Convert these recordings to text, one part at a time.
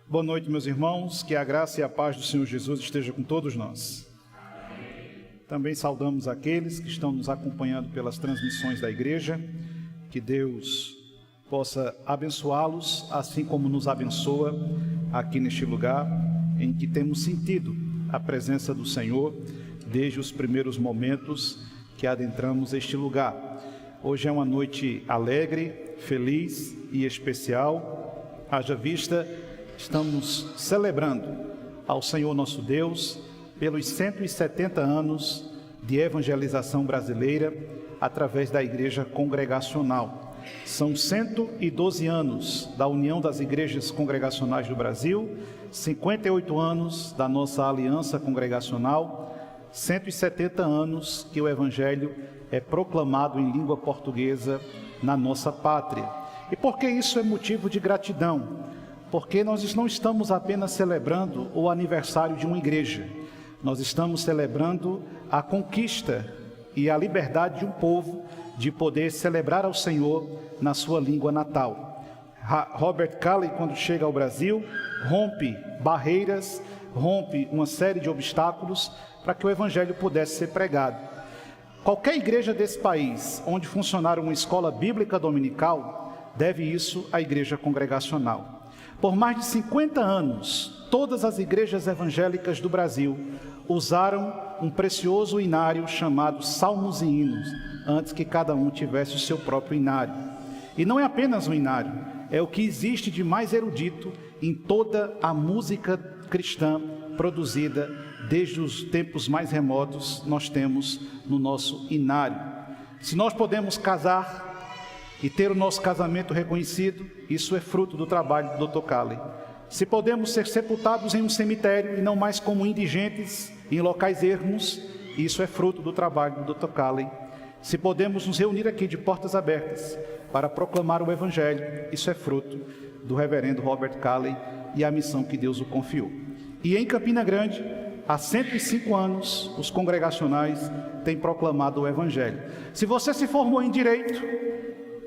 Boa noite, meus irmãos, que a graça e a paz do Senhor Jesus esteja com todos nós. Também saudamos aqueles que estão nos acompanhando pelas transmissões da igreja, que Deus possa abençoá-los, assim como nos abençoa aqui neste lugar, em que temos sentido a presença do Senhor desde os primeiros momentos que adentramos este lugar. Hoje é uma noite alegre, feliz e especial, haja vista, estamos celebrando ao Senhor nosso Deus pelos 170 anos de evangelização brasileira através da Igreja Congregacional. São 112 anos da União das Igrejas Congregacionais do Brasil, 58 anos da nossa Aliança Congregacional, 170 anos que o Evangelho é proclamado em língua portuguesa na nossa pátria. E por que isso é motivo de gratidão? Porque nós não estamos apenas celebrando o aniversário de uma igreja, nós estamos celebrando a conquista e a liberdade de um povo de poder celebrar ao Senhor na sua língua natal. Robert Calley, quando chega ao Brasil, rompe barreiras, rompe uma série de obstáculos para que o Evangelho pudesse ser pregado. Qualquer igreja desse país, onde funcionar uma escola bíblica dominical, deve isso à Igreja Congregacional. Por mais de 50 anos, todas as igrejas evangélicas do Brasil usaram um precioso inário chamado Salmos e Hinos, antes que cada um tivesse o seu próprio inário. E não é apenas um inário, é o que existe de mais erudito em toda a música cristã produzida desde os tempos mais remotos, nós temos no nosso inário. Se nós podemos casar e ter o nosso casamento reconhecido, isso é fruto do trabalho do Dr. Calley. Se podemos ser sepultados em um cemitério e não mais como indigentes em locais ermos, isso é fruto do trabalho do Dr. Calley. Se podemos nos reunir aqui de portas abertas para proclamar o Evangelho, isso é fruto do reverendo Robert Calley e a missão que Deus o confiou. E em Campina Grande, há 105 anos, os congregacionais têm proclamado o Evangelho. Se você se formou em Direito,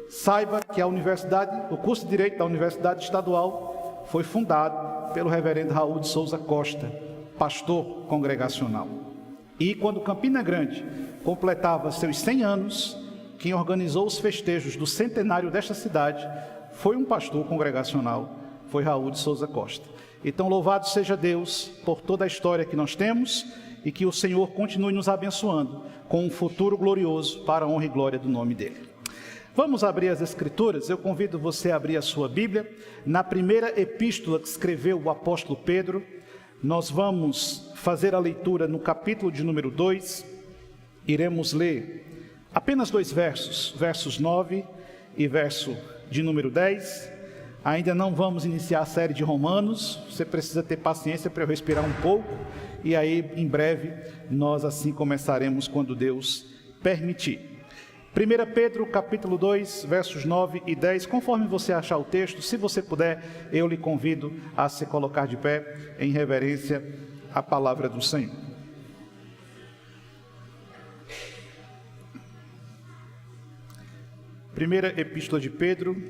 saiba que o curso de Direito da Universidade Estadual foi fundado pelo reverendo Raul de Souza Costa, pastor congregacional. E quando Campina Grande completava seus 100 anos, quem organizou os festejos do centenário desta cidade foi um pastor congregacional, foi Raul de Souza Costa. Então, louvado seja Deus por toda a história que nós temos e que o Senhor continue nos abençoando com um futuro glorioso para a honra e glória do nome dele. Vamos abrir as Escrituras. Eu convido você a abrir a sua Bíblia. Na primeira epístola que escreveu o apóstolo Pedro, nós vamos fazer a leitura no capítulo de número 2. Iremos ler apenas 2 versos, versos 9 e verso de número 10. Ainda não vamos iniciar a série de Romanos. Você precisa ter paciência para eu respirar um pouco. E aí, em breve, nós assim começaremos quando Deus permitir. 1 Pedro, capítulo 2, versos 9 e 10, conforme você achar o texto, se você puder, eu lhe convido a se colocar de pé em reverência à palavra do Senhor. Primeira Epístola de Pedro,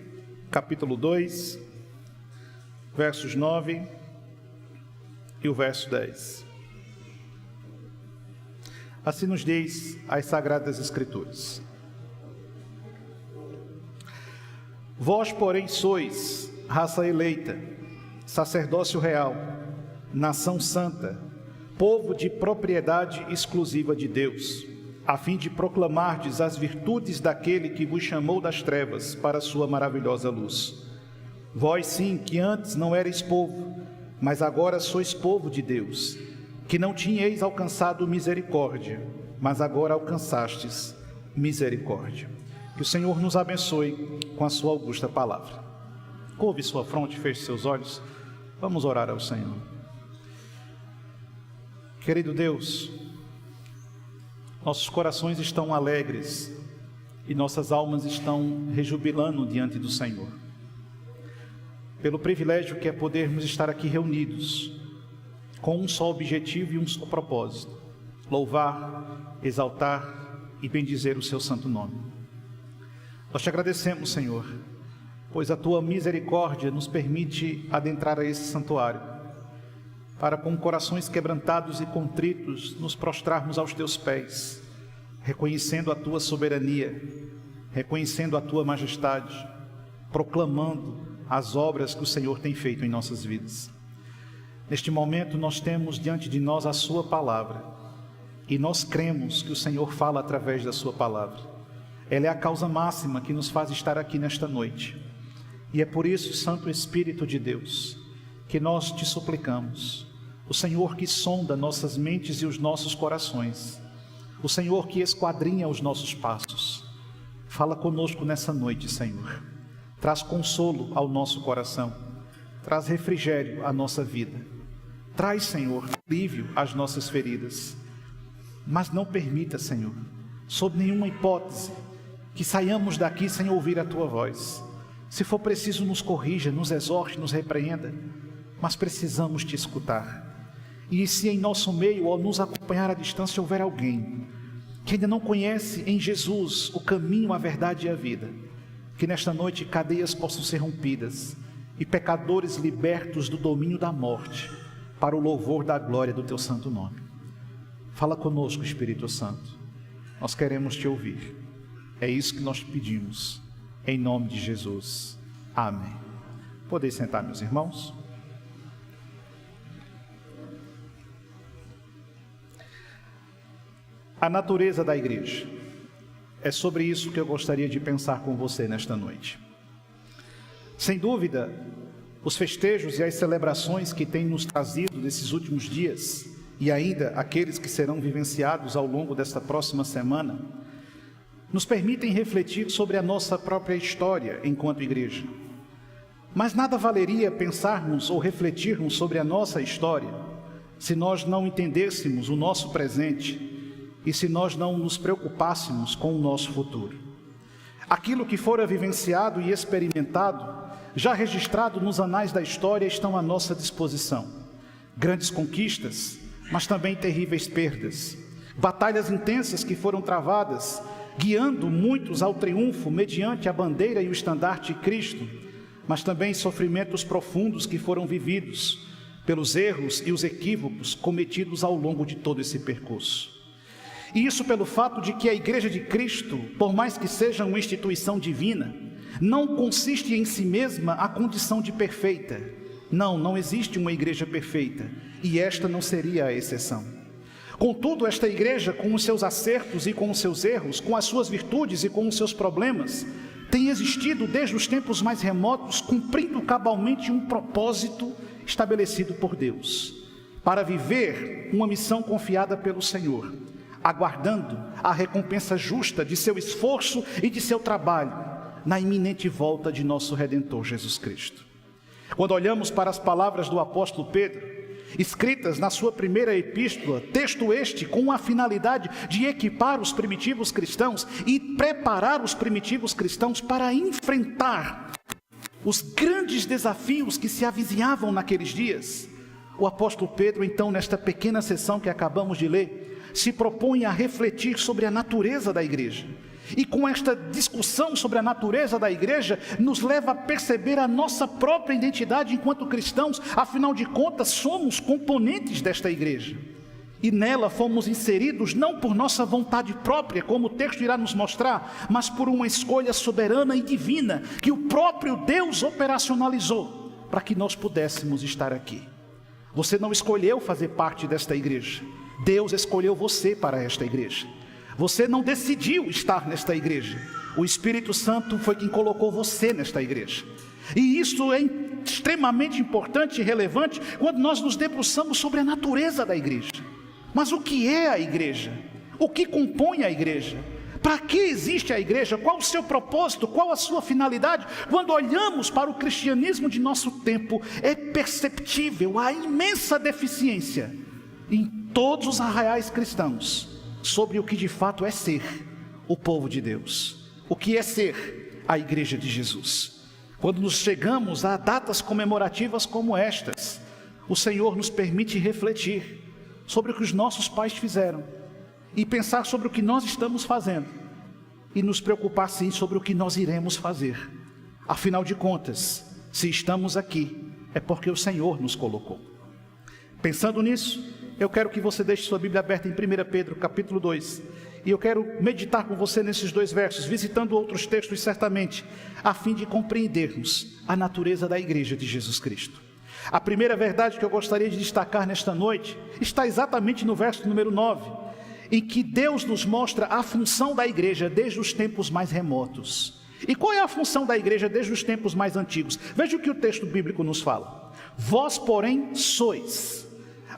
capítulo 2, versos 9 e o verso 10. Assim nos diz as Sagradas Escrituras. Vós, porém, sois raça eleita, sacerdócio real, nação santa, povo de propriedade exclusiva de Deus, a fim de proclamardes as virtudes daquele que vos chamou das trevas para a sua maravilhosa luz. Vós sim, que antes não erais povo, mas agora sois povo de Deus, que não tinhais alcançado misericórdia, mas agora alcançastes misericórdia. Que o Senhor nos abençoe com a sua augusta palavra. Curve sua fronte, feche seus olhos. Vamos orar ao Senhor. Querido Deus, nossos corações estão alegres e nossas almas estão rejubilando diante do Senhor, pelo privilégio que é podermos estar aqui reunidos com um só objetivo e um só propósito: louvar, exaltar e bendizer o seu santo nome. Nós te agradecemos, Senhor, pois a tua misericórdia nos permite adentrar a esse santuário, para com corações quebrantados e contritos nos prostrarmos aos teus pés, reconhecendo a tua soberania, reconhecendo a tua majestade, proclamando as obras que o Senhor tem feito em nossas vidas. Neste momento nós temos diante de nós a sua palavra, e nós cremos que o Senhor fala através da sua palavra. Ela é a causa máxima que nos faz estar aqui nesta noite. E é por isso, Santo Espírito de Deus, que nós te suplicamos, o Senhor que sonda nossas mentes e os nossos corações, o Senhor que esquadrinha os nossos passos, fala conosco nessa noite, Senhor. Traz consolo ao nosso coração, traz refrigério à nossa vida, traz, Senhor, alívio às nossas feridas. Mas não permita, Senhor, sob nenhuma hipótese, que saiamos daqui sem ouvir a tua voz. Se for preciso, nos corrija, nos exorte, nos repreenda, mas precisamos te escutar. E se em nosso meio, ou nos acompanhar à distância, houver alguém que ainda não conhece em Jesus o caminho, a verdade e a vida, que nesta noite cadeias possam ser rompidas e pecadores libertos do domínio da morte, para o louvor da glória do teu santo nome. Fala conosco, Espírito Santo, nós queremos te ouvir. É isso que nós te pedimos, em nome de Jesus. Amém. Podeis sentar, meus irmãos. A natureza da igreja. É sobre isso que eu gostaria de pensar com você nesta noite. Sem dúvida, os festejos e as celebrações que têm nos trazido nesses últimos dias, e ainda aqueles que serão vivenciados ao longo desta próxima semana, nos permitem refletir sobre a nossa própria história enquanto igreja. Mas nada valeria pensarmos ou refletirmos sobre a nossa história se nós não entendêssemos o nosso presente e se nós não nos preocupássemos com o nosso futuro. Aquilo que fora vivenciado e experimentado, já registrado nos anais da história, estão à nossa disposição. Grandes conquistas, mas também terríveis perdas. Batalhas intensas que foram travadas, guiando muitos ao triunfo mediante a bandeira e o estandarte de Cristo, mas também sofrimentos profundos que foram vividos pelos erros e os equívocos cometidos ao longo de todo esse percurso. E isso pelo fato de que a Igreja de Cristo, por mais que seja uma instituição divina, não consiste em si mesma a condição de perfeita. Não existe uma igreja perfeita, e esta não seria a exceção. Contudo, esta igreja, com os seus acertos e com os seus erros, com as suas virtudes e com os seus problemas, tem existido desde os tempos mais remotos, cumprindo cabalmente um propósito estabelecido por Deus, para viver uma missão confiada pelo Senhor, aguardando a recompensa justa de seu esforço e de seu trabalho, na iminente volta de nosso Redentor Jesus Cristo. Quando olhamos para as palavras do apóstolo Pedro, escritas na sua primeira epístola, texto este com a finalidade de equipar os primitivos cristãos e preparar os primitivos cristãos para enfrentar os grandes desafios que se avizinhavam naqueles dias, o apóstolo Pedro, então, nesta pequena sessão que acabamos de ler, se propõe a refletir sobre a natureza da igreja. E com esta discussão sobre a natureza da igreja, nos leva a perceber a nossa própria identidade enquanto cristãos. Afinal de contas, somos componentes desta igreja. E nela fomos inseridos não por nossa vontade própria, como o texto irá nos mostrar, mas por uma escolha soberana e divina, que o próprio Deus operacionalizou, para que nós pudéssemos estar aqui. Você não escolheu fazer parte desta igreja. Deus escolheu você para esta igreja. Você não decidiu estar nesta igreja. O Espírito Santo foi quem colocou você nesta igreja. E isso é extremamente importante e relevante quando nós nos debruçamos sobre a natureza da igreja. Mas o que é a igreja? O que compõe a igreja? Para que existe a igreja? Qual o seu propósito? Qual a sua finalidade? Quando olhamos para o cristianismo de nosso tempo, é perceptível a imensa deficiência em todos os arraiais cristãos sobre o que de fato é ser o povo de Deus, o que é ser a igreja de Jesus. Quando nos chegamos a datas comemorativas como estas, o Senhor nos permite refletir sobre o que os nossos pais fizeram e pensar sobre o que nós estamos fazendo e nos preocupar sim sobre o que nós iremos fazer Afinal de contas, se estamos aqui, é porque o Senhor nos colocou. Pensando nisso, eu quero que você deixe sua Bíblia aberta em 1 Pedro, capítulo 2. E eu quero meditar com você nesses 2 versos, visitando outros textos certamente, a fim de compreendermos a natureza da igreja de Jesus Cristo. A primeira verdade que eu gostaria de destacar nesta noite está exatamente no verso número 9, em que Deus nos mostra a função da igreja desde os tempos mais remotos. E qual é a função da igreja desde os tempos mais antigos? Veja o que o texto bíblico nos fala. Vós, porém, sois.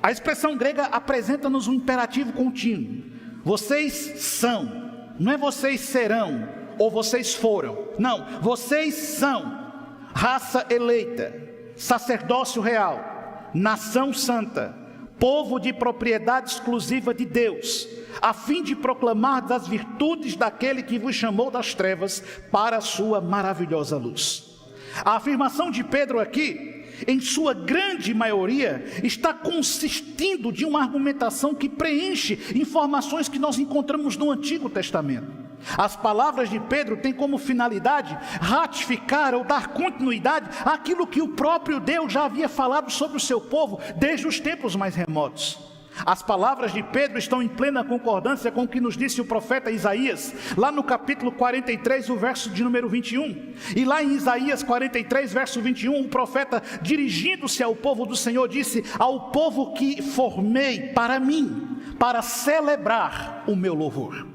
A expressão grega apresenta-nos um imperativo contínuo. Vocês são, não é vocês serão, ou vocês foram. Não, vocês são raça eleita, sacerdócio real, nação santa, povo de propriedade exclusiva de Deus, a fim de proclamar as virtudes daquele que vos chamou das trevas para a sua maravilhosa luz. A afirmação de Pedro aqui, em sua grande maioria, está consistindo de uma argumentação que preenche informações que nós encontramos no Antigo Testamento. As palavras de Pedro têm como finalidade ratificar ou dar continuidade àquilo que o próprio Deus já havia falado sobre o seu povo desde os tempos mais remotos. As palavras de Pedro estão em plena concordância com o que nos disse o profeta Isaías, lá no capítulo 43, o verso de número 21. E lá em Isaías 43, verso 21, o profeta, dirigindo-se ao povo do Senhor, disse: ao povo que formei para mim, para celebrar o meu louvor.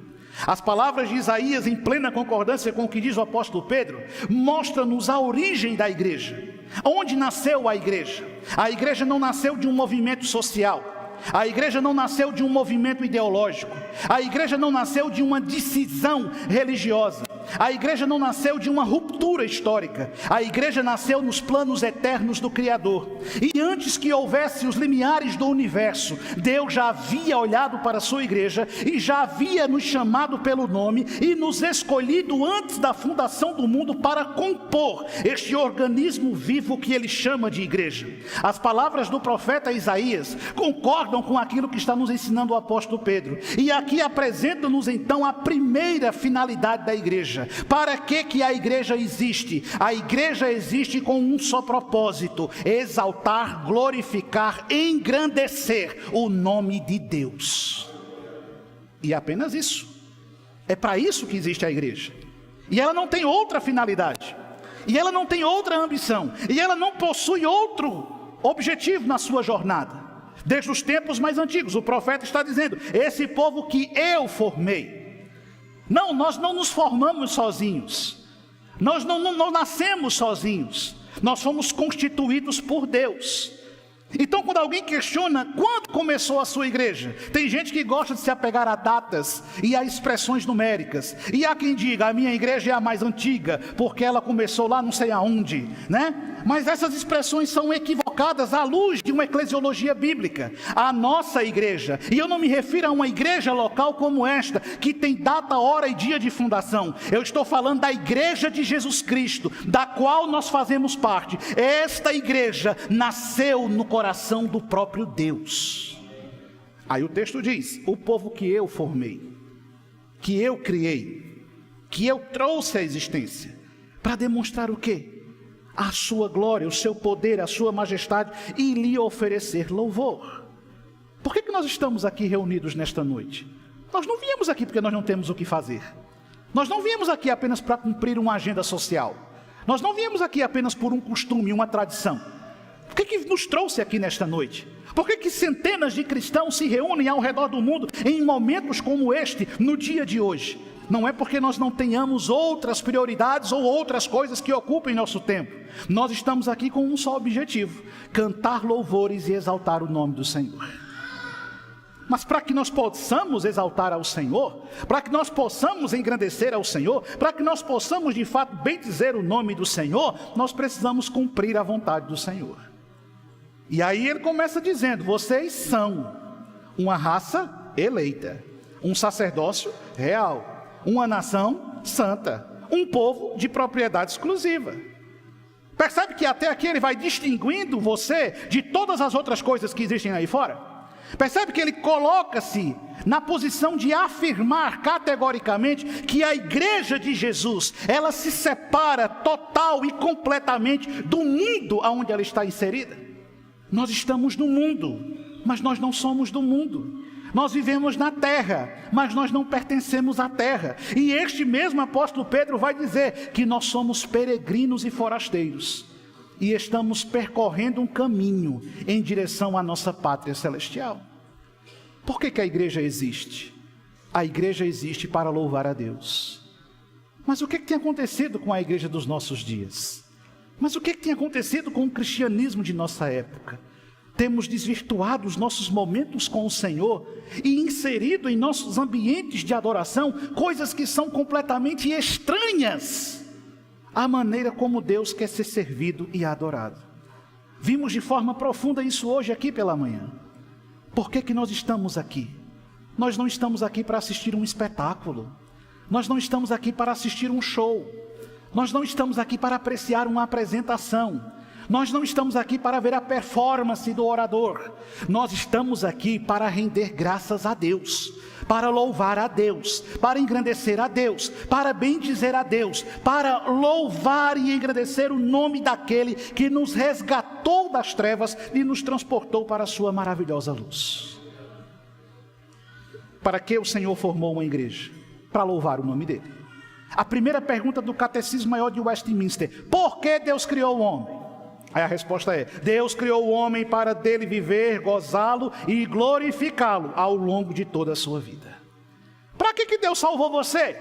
As palavras de Isaías, em plena concordância com o que diz o apóstolo Pedro, mostram-nos a origem da igreja. Onde nasceu a igreja? A igreja não nasceu de um movimento social. A igreja não nasceu de um movimento ideológico. A igreja não nasceu de uma decisão religiosa. A igreja não nasceu de uma ruptura histórica. A igreja nasceu nos planos eternos do Criador. E antes que houvesse os limiares do universo, Deus já havia olhado para a sua igreja e já havia nos chamado pelo nome e nos escolhido antes da fundação do mundo para compor este organismo vivo que ele chama de igreja. As palavras do profeta Isaías concordam com aquilo que está nos ensinando o apóstolo Pedro. E aqui apresenta-nos então a primeira finalidade da igreja. Para que a igreja existe? A igreja existe com um só propósito: exaltar, glorificar, engrandecer o nome de Deus. E apenas isso. É para isso que existe a igreja. E ela não tem outra finalidade. E ela não tem outra ambição. E ela não possui outro objetivo na sua jornada. Desde os tempos mais antigos, o profeta está dizendo: esse povo que eu formei. Não, nós não nos formamos sozinhos. Nós não nascemos sozinhos. Nós fomos constituídos por Deus. Então, quando alguém questiona quando começou a sua igreja, tem gente que gosta de se apegar a datas e a expressões numéricas. E há quem diga: a minha igreja é a mais antiga, porque ela começou lá não sei aonde, né? Mas essas expressões são equivocadas à luz de uma eclesiologia bíblica. A nossa igreja, e eu não me refiro a uma igreja local como esta, que tem data, hora e dia de fundação. Eu estou falando da igreja de Jesus Cristo, da qual nós fazemos parte. Esta igreja nasceu no coração do próprio Deus. Aí o texto diz: o povo que eu formei, que eu criei, que eu trouxe à existência, para demonstrar o quê? A sua glória, o seu poder, a sua majestade, e lhe oferecer louvor. Por que nós estamos aqui reunidos nesta noite? Nós não viemos aqui porque nós não temos o que fazer. Nós não viemos aqui apenas para cumprir uma agenda social. Nós não viemos aqui apenas por um costume, uma tradição. Por que nos trouxe aqui nesta noite? Por que centenas de cristãos se reúnem ao redor do mundo em momentos como este, no dia de hoje? Não é porque nós não tenhamos outras prioridades ou outras coisas que ocupem nosso tempo. Nós estamos aqui com um só objetivo: cantar louvores e exaltar o nome do Senhor. Mas para que nós possamos exaltar ao Senhor, para que nós possamos engrandecer ao Senhor, para que nós possamos de fato bendizer o nome do Senhor, nós precisamos cumprir a vontade do Senhor. E aí ele começa dizendo: vocês são uma raça eleita, um sacerdócio real, uma nação santa, um povo de propriedade exclusiva. Percebe que até aqui ele vai distinguindo você de todas as outras coisas que existem aí fora? Percebe que ele coloca-se na posição de afirmar categoricamente que a igreja de Jesus, ela se separa total e completamente do mundo aonde ela está inserida. Nós estamos no mundo, mas nós não somos do mundo. Nós vivemos na terra, mas nós não pertencemos à terra. E este mesmo apóstolo Pedro vai dizer que nós somos peregrinos e forasteiros. E estamos percorrendo um caminho em direção à nossa pátria celestial. Por que a igreja existe? A igreja existe para louvar a Deus. Mas o que tem acontecido com a igreja dos nossos dias? Mas o que tem acontecido com o cristianismo de nossa época? Temos desvirtuado os nossos momentos com o Senhor e inserido em nossos ambientes de adoração coisas que são completamente estranhas à maneira como Deus quer ser servido e adorado. Vimos de forma profunda isso hoje aqui pela manhã. Por que nós estamos aqui? Nós não estamos aqui para assistir um espetáculo. Nós não estamos aqui para assistir um show. Nós não estamos aqui para apreciar uma apresentação. Nós não estamos aqui para ver a performance do orador. Nós estamos aqui para render graças a Deus, para louvar a Deus, para engrandecer a Deus, para bendizer a Deus, para louvar e engrandecer o nome daquele que nos resgatou das trevas e nos transportou para a sua maravilhosa luz. Para que o Senhor formou uma igreja? Para louvar o nome dele. A primeira pergunta do Catecismo Maior de Westminster: por que Deus criou o homem? Aí a resposta é: Deus criou o homem para dele viver, gozá-lo e glorificá-lo ao longo de toda a sua vida. Para que Deus salvou você?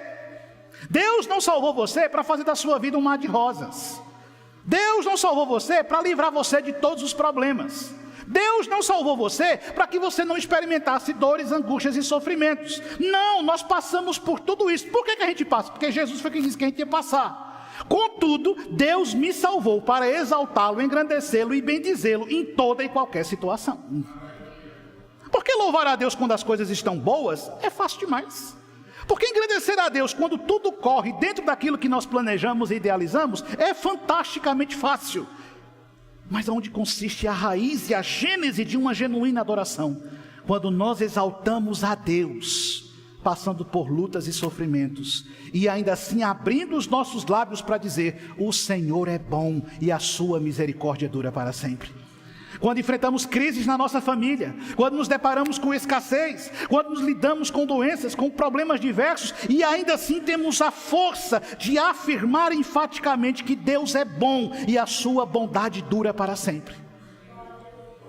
Deus não salvou você para fazer da sua vida um mar de rosas. Deus não salvou você para livrar você de todos os problemas. Deus não salvou você para que você não experimentasse dores, angústias e sofrimentos. Não, nós passamos por tudo isso. Por que a gente passa? Porque Jesus foi quem disse que a gente ia passar. Contudo, Deus me salvou para exaltá-lo, engrandecê-lo e bendizê-lo em toda e qualquer situação. Porque louvar a Deus quando as coisas estão boas é fácil demais. Porque engrandecer a Deus quando tudo corre dentro daquilo que nós planejamos e idealizamos é fantasticamente fácil. Mas onde consiste a raiz e a gênese de uma genuína adoração? Quando nós exaltamos a Deus, passando por lutas e sofrimentos, e ainda assim abrindo os nossos lábios para dizer: o Senhor é bom e a sua misericórdia dura para sempre. Quando enfrentamos crises na nossa família, quando nos deparamos com escassez, quando nos lidamos com doenças, com problemas diversos, e ainda assim temos a força de afirmar enfaticamente que Deus é bom e a sua bondade dura para sempre.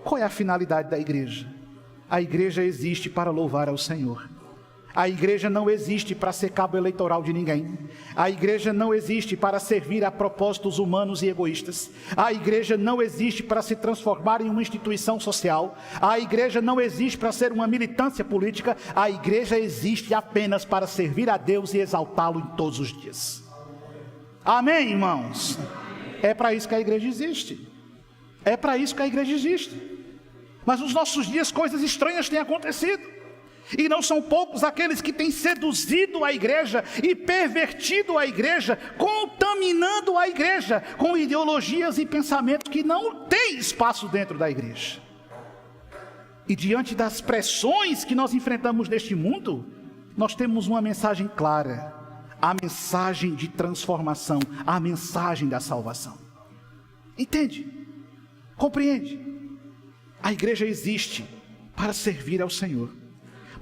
Qual é a finalidade da igreja? A igreja existe para louvar ao Senhor. A igreja não existe para ser cabo eleitoral de ninguém. A igreja não existe para servir a propósitos humanos e egoístas. A igreja não existe para se transformar em uma instituição social. A igreja não existe para ser uma militância política. A igreja existe apenas para servir a Deus e exaltá-lo em todos os dias. Amém, irmãos? É para isso que a igreja existe. É para isso que a igreja existe. Mas nos nossos dias coisas estranhas têm acontecido. E não são poucos aqueles que têm seduzido a igreja e pervertido a igreja, contaminando a igreja com ideologias e pensamentos que não têm espaço dentro da igreja. E diante das pressões que nós enfrentamos neste mundo, nós temos uma mensagem clara: a mensagem de transformação, a mensagem da salvação. Entende? Compreende? A igreja existe para servir ao Senhor.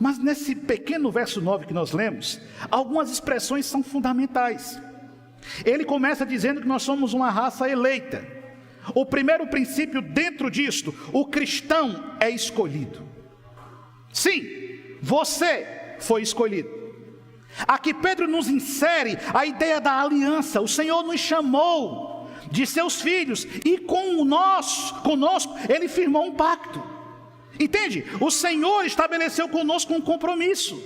Mas nesse pequeno verso 9 que nós lemos, algumas expressões são fundamentais. Ele começa dizendo que nós somos uma raça eleita. O primeiro princípio dentro disto: o cristão é escolhido. Sim, você foi escolhido. Aqui Pedro nos insere a ideia da aliança. O Senhor nos chamou de seus filhos e conosco Ele firmou um pacto. Entende? O Senhor estabeleceu conosco um compromisso.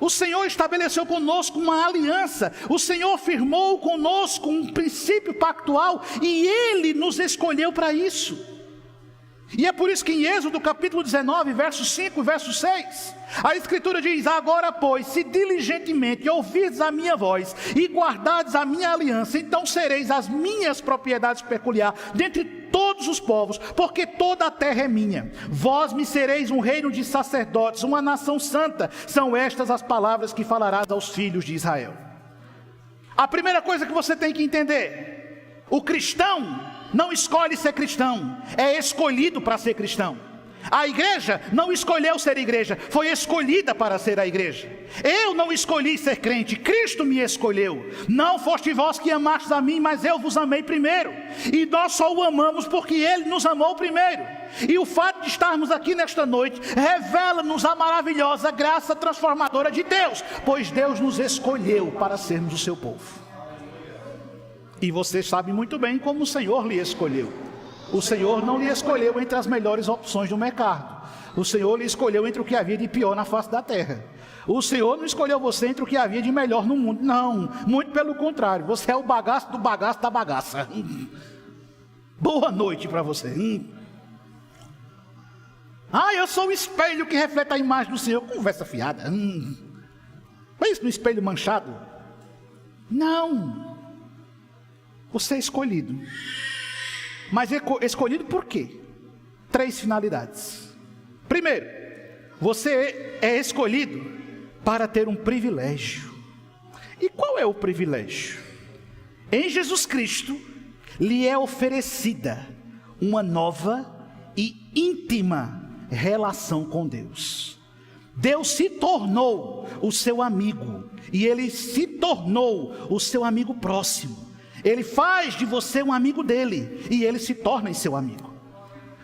O Senhor estabeleceu conosco uma aliança. O Senhor firmou conosco um princípio pactual e Ele nos escolheu para isso. E é por isso que em Êxodo capítulo 19, verso 5 e verso 6, a Escritura diz: agora pois, se diligentemente ouvirdes a minha voz e guardardes a minha aliança, então sereis as minhas propriedades peculiares dentre todos todos os povos, porque toda a terra é minha. Vós me sereis um reino de sacerdotes, uma nação santa. São estas as palavras que falarás aos filhos de Israel. A primeira coisa que você tem que entender: o cristão não escolhe ser cristão, é escolhido para ser cristão. A igreja não escolheu ser igreja, foi escolhida para ser a igreja. Eu não escolhi ser crente, Cristo me escolheu. Não foste vós que amastes a mim, mas eu vos amei primeiro. E nós só o amamos porque Ele nos amou primeiro. E o fato de estarmos aqui nesta noite revela-nos a maravilhosa graça transformadora de Deus, pois Deus nos escolheu para sermos o seu povo. E você sabe muito bem como o Senhor lhe escolheu. O Senhor não lhe escolheu entre as melhores opções do mercado. O Senhor lhe escolheu entre o que havia de pior na face da terra. O Senhor não escolheu você entre o que havia de melhor no mundo. Não, muito pelo contrário. Você é o bagaço do bagaço da bagaça. Boa noite para você. Eu sou o espelho que reflete a imagem do Senhor. Conversa fiada. Pensa no espelho manchado. Não. Você é escolhido. Mas escolhido por quê? 3 finalidades. Primeiro, você é escolhido para ter um privilégio. E qual é o privilégio? Em Jesus Cristo, lhe é oferecida uma nova e íntima relação com Deus. Deus se tornou o seu amigo, e Ele se tornou o seu amigo próximo. Ele faz de você um amigo dele, e ele se torna seu amigo.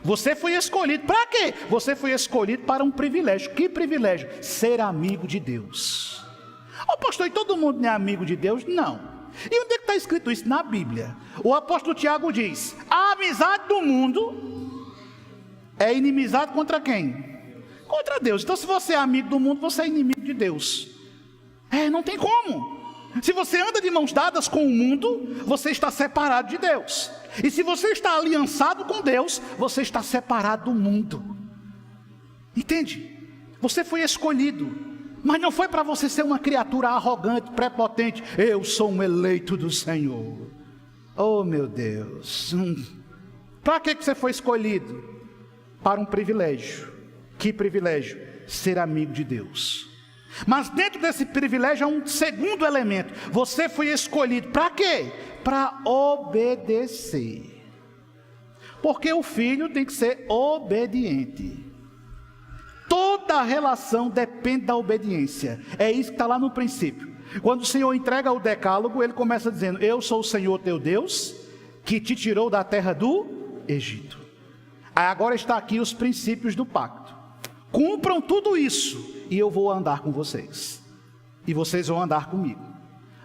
Você foi escolhido, para quê? Você foi escolhido para um privilégio. Que privilégio? Ser amigo de Deus. Pastor, e todo mundo não é amigo de Deus? Não. E onde é que está escrito isso? Na Bíblia. O apóstolo Tiago diz: a amizade do mundo é inimizade contra quem? Contra Deus. Então, se você é amigo do mundo, você é inimigo de Deus. Não tem como. Se você anda de mãos dadas com o mundo, você está separado de Deus. E se você está aliançado com Deus, você está separado do mundo. Entende? Você foi escolhido, mas não foi para você ser uma criatura arrogante, prepotente. Eu sou um eleito do Senhor. Oh meu Deus. Para que você foi escolhido? Para um privilégio. Que privilégio? Ser amigo de Deus. Mas dentro desse privilégio há um segundo elemento. Você foi escolhido para quê? Para obedecer. Porque o filho tem que ser obediente. Toda relação depende da obediência. É isso que está lá no princípio. Quando o Senhor entrega o decálogo, Ele começa dizendo: eu sou o Senhor teu Deus, que te tirou da terra do Egito. Aí agora está aqui os princípios do pacto. Cumpram tudo isso, e eu vou andar com vocês, e vocês vão andar comigo.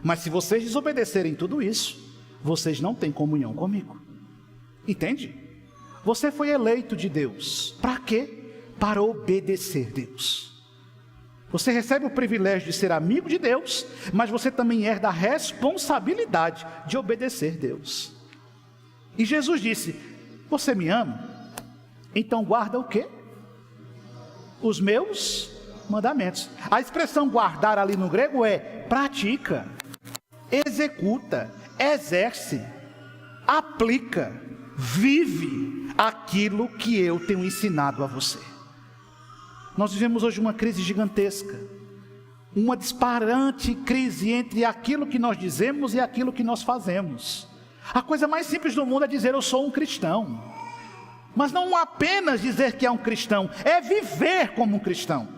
Mas se vocês desobedecerem tudo isso, vocês não têm comunhão comigo. Entende? Você foi eleito de Deus. Para quê? Para obedecer Deus. Você recebe o privilégio de ser amigo de Deus, mas você também herda a responsabilidade de obedecer Deus. E Jesus disse: você me ama? Então guarda o quê? Os meus mandamentos. A expressão guardar ali no grego é pratica, executa, exerce, aplica, vive aquilo que eu tenho ensinado a você. Nós vivemos hoje uma crise gigantesca, uma disparante crise entre aquilo que nós dizemos e aquilo que nós fazemos. A coisa mais simples do mundo é dizer eu sou um cristão. Mas não apenas dizer que é um cristão, é viver como um cristão.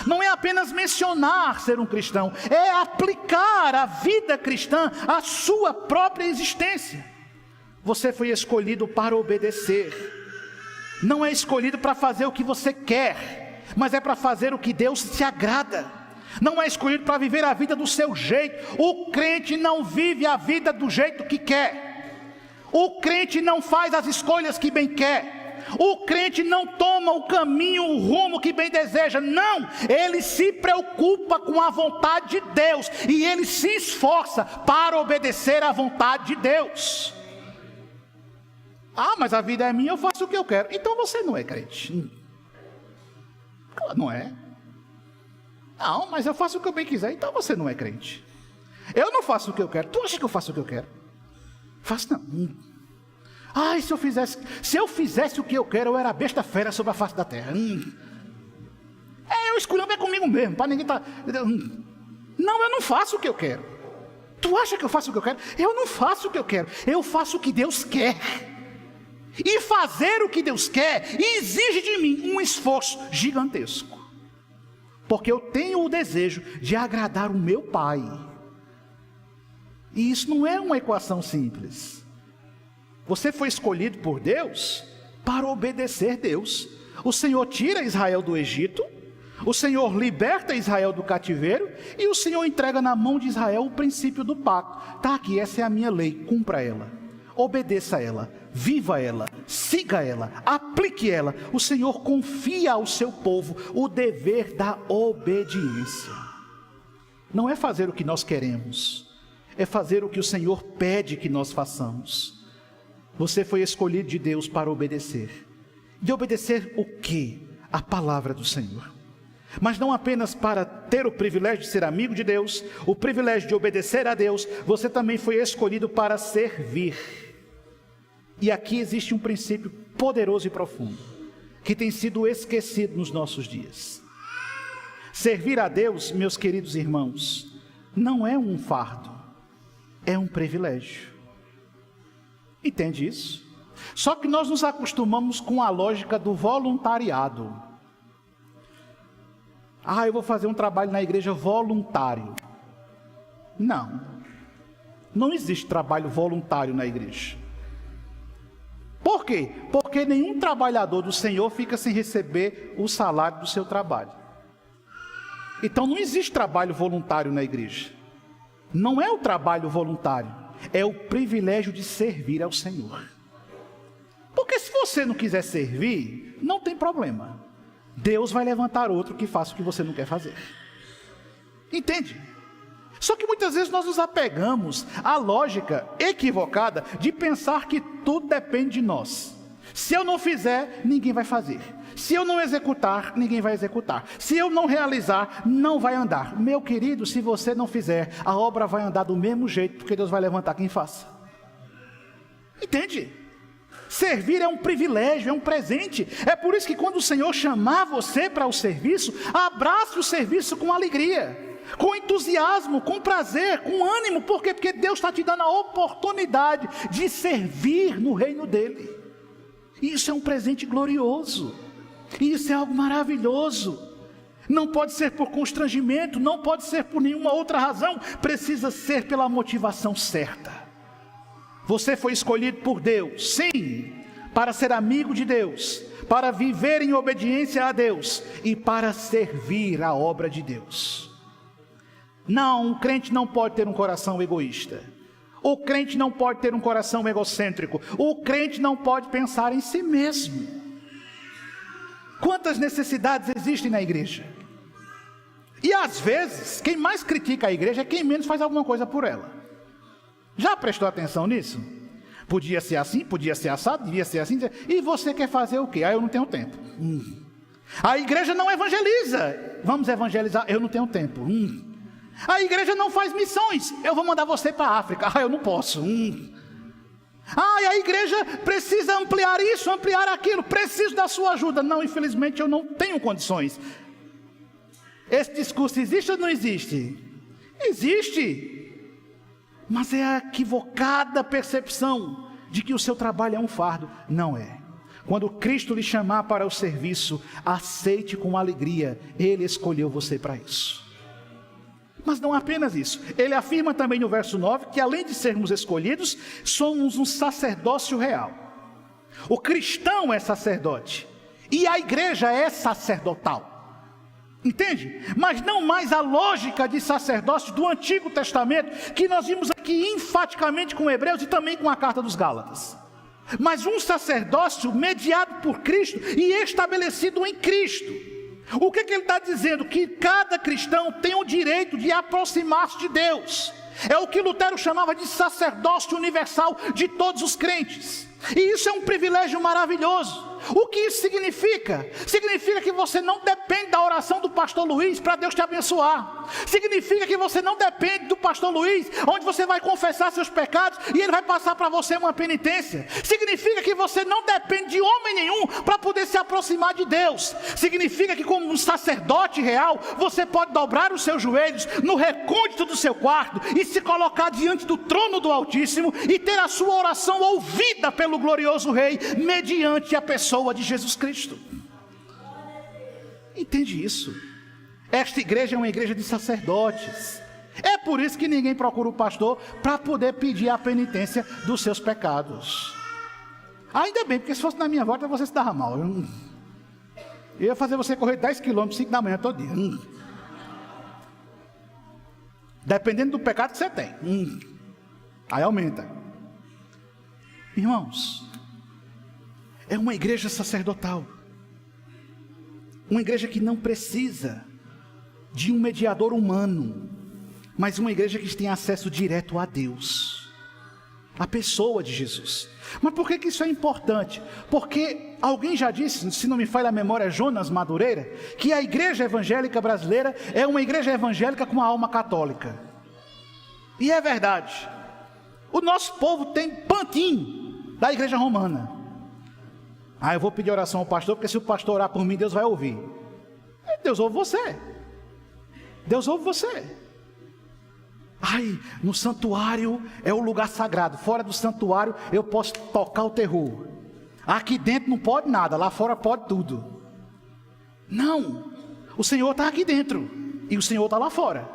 Não é apenas mencionar ser um cristão, é aplicar a vida cristã à sua própria existência. Você foi escolhido para obedecer. Não é escolhido para fazer o que você quer, mas é para fazer o que Deus se agrada. Não é escolhido para viver a vida do seu jeito. O crente não vive a vida do jeito que quer. O crente não faz as escolhas que bem quer. O crente não toma o caminho, o rumo que bem deseja. Não, ele se preocupa com a vontade de Deus, e ele se esforça para obedecer à vontade de Deus. Mas a vida é minha, eu faço o que eu quero. Então você não é crente. Não é? Não, mas eu faço o que eu bem quiser. Então você não é crente. Eu não faço o que eu quero. Tu acha que eu faço o que eu quero? Faço não. Ai, se eu fizesse o que eu quero, eu era besta fera sobre a face da terra. Eu escolhi comigo mesmo, para ninguém estar... Não, eu não faço o que eu quero. Tu acha que eu faço o que eu quero? Eu não faço o que eu quero, eu faço o que Deus quer. E fazer o que Deus quer exige de mim um esforço gigantesco, porque eu tenho o desejo de agradar o meu Pai. E isso não é uma equação simples. Você foi escolhido por Deus para obedecer Deus. O Senhor tira Israel do Egito, o Senhor liberta Israel do cativeiro, e o Senhor entrega na mão de Israel o princípio do pacto. Está aqui, essa é a minha lei, cumpra ela, obedeça ela, viva ela, siga ela, aplique ela. O Senhor confia ao seu povo o dever da obediência. Não é fazer o que nós queremos, é fazer o que o Senhor pede que nós façamos. Você foi escolhido de Deus para obedecer. E obedecer o quê? A palavra do Senhor. Mas não apenas para ter o privilégio de ser amigo de Deus, o privilégio de obedecer a Deus, você também foi escolhido para servir. E aqui existe um princípio poderoso e profundo, que tem sido esquecido nos nossos dias. Servir a Deus, meus queridos irmãos, não é um fardo, é um privilégio. Entende isso? Só que nós nos acostumamos com a lógica do voluntariado. Eu vou fazer um trabalho na igreja voluntário. Não existe trabalho voluntário na igreja. Por quê? Porque nenhum trabalhador do Senhor fica sem receber o salário do seu trabalho. Então não existe trabalho voluntário na igreja. Não é o trabalho voluntário, é o privilégio de servir ao Senhor. Porque se você não quiser servir, não tem problema. Deus vai levantar outro que faça o que você não quer fazer. Entende? Só que muitas vezes nós nos apegamos à lógica equivocada de pensar que tudo depende de nós. Se eu não fizer, ninguém vai fazer. Se eu não executar, ninguém vai executar. Se eu não realizar, não vai andar. Meu querido, se você não fizer, a obra vai andar do mesmo jeito, porque Deus vai levantar quem faça. Entende? Servir é um privilégio, é um presente. É por isso que quando o Senhor chamar você para o serviço, abrace o serviço com alegria, com entusiasmo, com prazer, com ânimo. Por quê? Porque Deus está te dando a oportunidade de servir no reino dEle. Isso é um presente glorioso. Isso é algo maravilhoso. Não pode ser por constrangimento, não pode ser por nenhuma outra razão. Precisa ser pela motivação certa. Você foi escolhido por Deus, sim, para ser amigo de Deus, para viver em obediência a Deus e para servir a obra de Deus. Não, um crente não pode ter um coração egoísta. O crente não pode ter um coração egocêntrico. O crente não pode pensar em si mesmo. Quantas necessidades existem na igreja? E às vezes, quem mais critica a igreja é quem menos faz alguma coisa por ela. Já prestou atenção nisso? Podia ser assim, podia ser assado, devia ser assim. E você quer fazer o quê? Eu não tenho tempo. A igreja não evangeliza. Vamos evangelizar? Eu não tenho tempo. A igreja não faz missões. Eu vou mandar você para a África. Eu não posso. E a igreja precisa ampliar isso, ampliar aquilo. Preciso da sua ajuda. Não, infelizmente eu não tenho condições. Esse discurso existe ou não existe? Existe. Mas é a equivocada percepção de que o seu trabalho é um fardo. Não é. Quando Cristo lhe chamar para o serviço, aceite com alegria. Ele escolheu você para isso. Mas não apenas isso. Ele afirma também no verso 9 que além de sermos escolhidos, somos um sacerdócio real. O cristão é sacerdote e a igreja é sacerdotal. Entende? Mas não mais a lógica de sacerdócio do Antigo Testamento, que nós vimos aqui enfaticamente com Hebreus e também com a carta dos Gálatas. Mas um sacerdócio mediado por Cristo e estabelecido em Cristo. O que ele está dizendo? Que cada cristão tem o direito de aproximar-se de Deus. É o que Lutero chamava de sacerdócio universal de todos os crentes. E isso é um privilégio maravilhoso. O que isso significa? Significa que você não depende da oração do pastor Luiz para Deus te abençoar. Significa que você não depende do pastor Luiz, onde você vai confessar seus pecados e ele vai passar para você uma penitência. Significa que você não depende de homem nenhum para poder se aproximar de Deus. Significa que como um sacerdote real, você pode dobrar os seus joelhos no recôndito do seu quarto e se colocar diante do trono do Altíssimo e ter a sua oração ouvida pelo glorioso Rei, mediante a pessoa de Jesus Cristo. Entende isso? Esta igreja é uma igreja de sacerdotes. É por isso que ninguém procura o pastor para poder pedir a penitência dos seus pecados. Ainda bem, porque se fosse na minha volta você se dava mal. Eu ia fazer você correr 10 quilômetros, 5 da manhã todo dia. Dependendo do pecado que você tem. Aí aumenta. Irmãos, é uma igreja sacerdotal. Uma igreja que não precisa de um mediador humano, mas uma igreja que tem acesso direto a Deus, a pessoa de Jesus. Mas por que isso é importante? Porque alguém já disse, se não me falha a memória, Jonas Madureira, que a igreja evangélica brasileira é uma igreja evangélica com uma alma católica. E é verdade. O nosso povo tem pantinho da igreja romana. Eu vou pedir oração ao pastor, porque se o pastor orar por mim, Deus vai ouvir. Deus ouve você. Deus ouve você. No santuário é o lugar sagrado. Fora do santuário eu posso tocar o terror. Aqui dentro não pode nada, lá fora pode tudo. Não, o Senhor está aqui dentro e o Senhor está lá fora.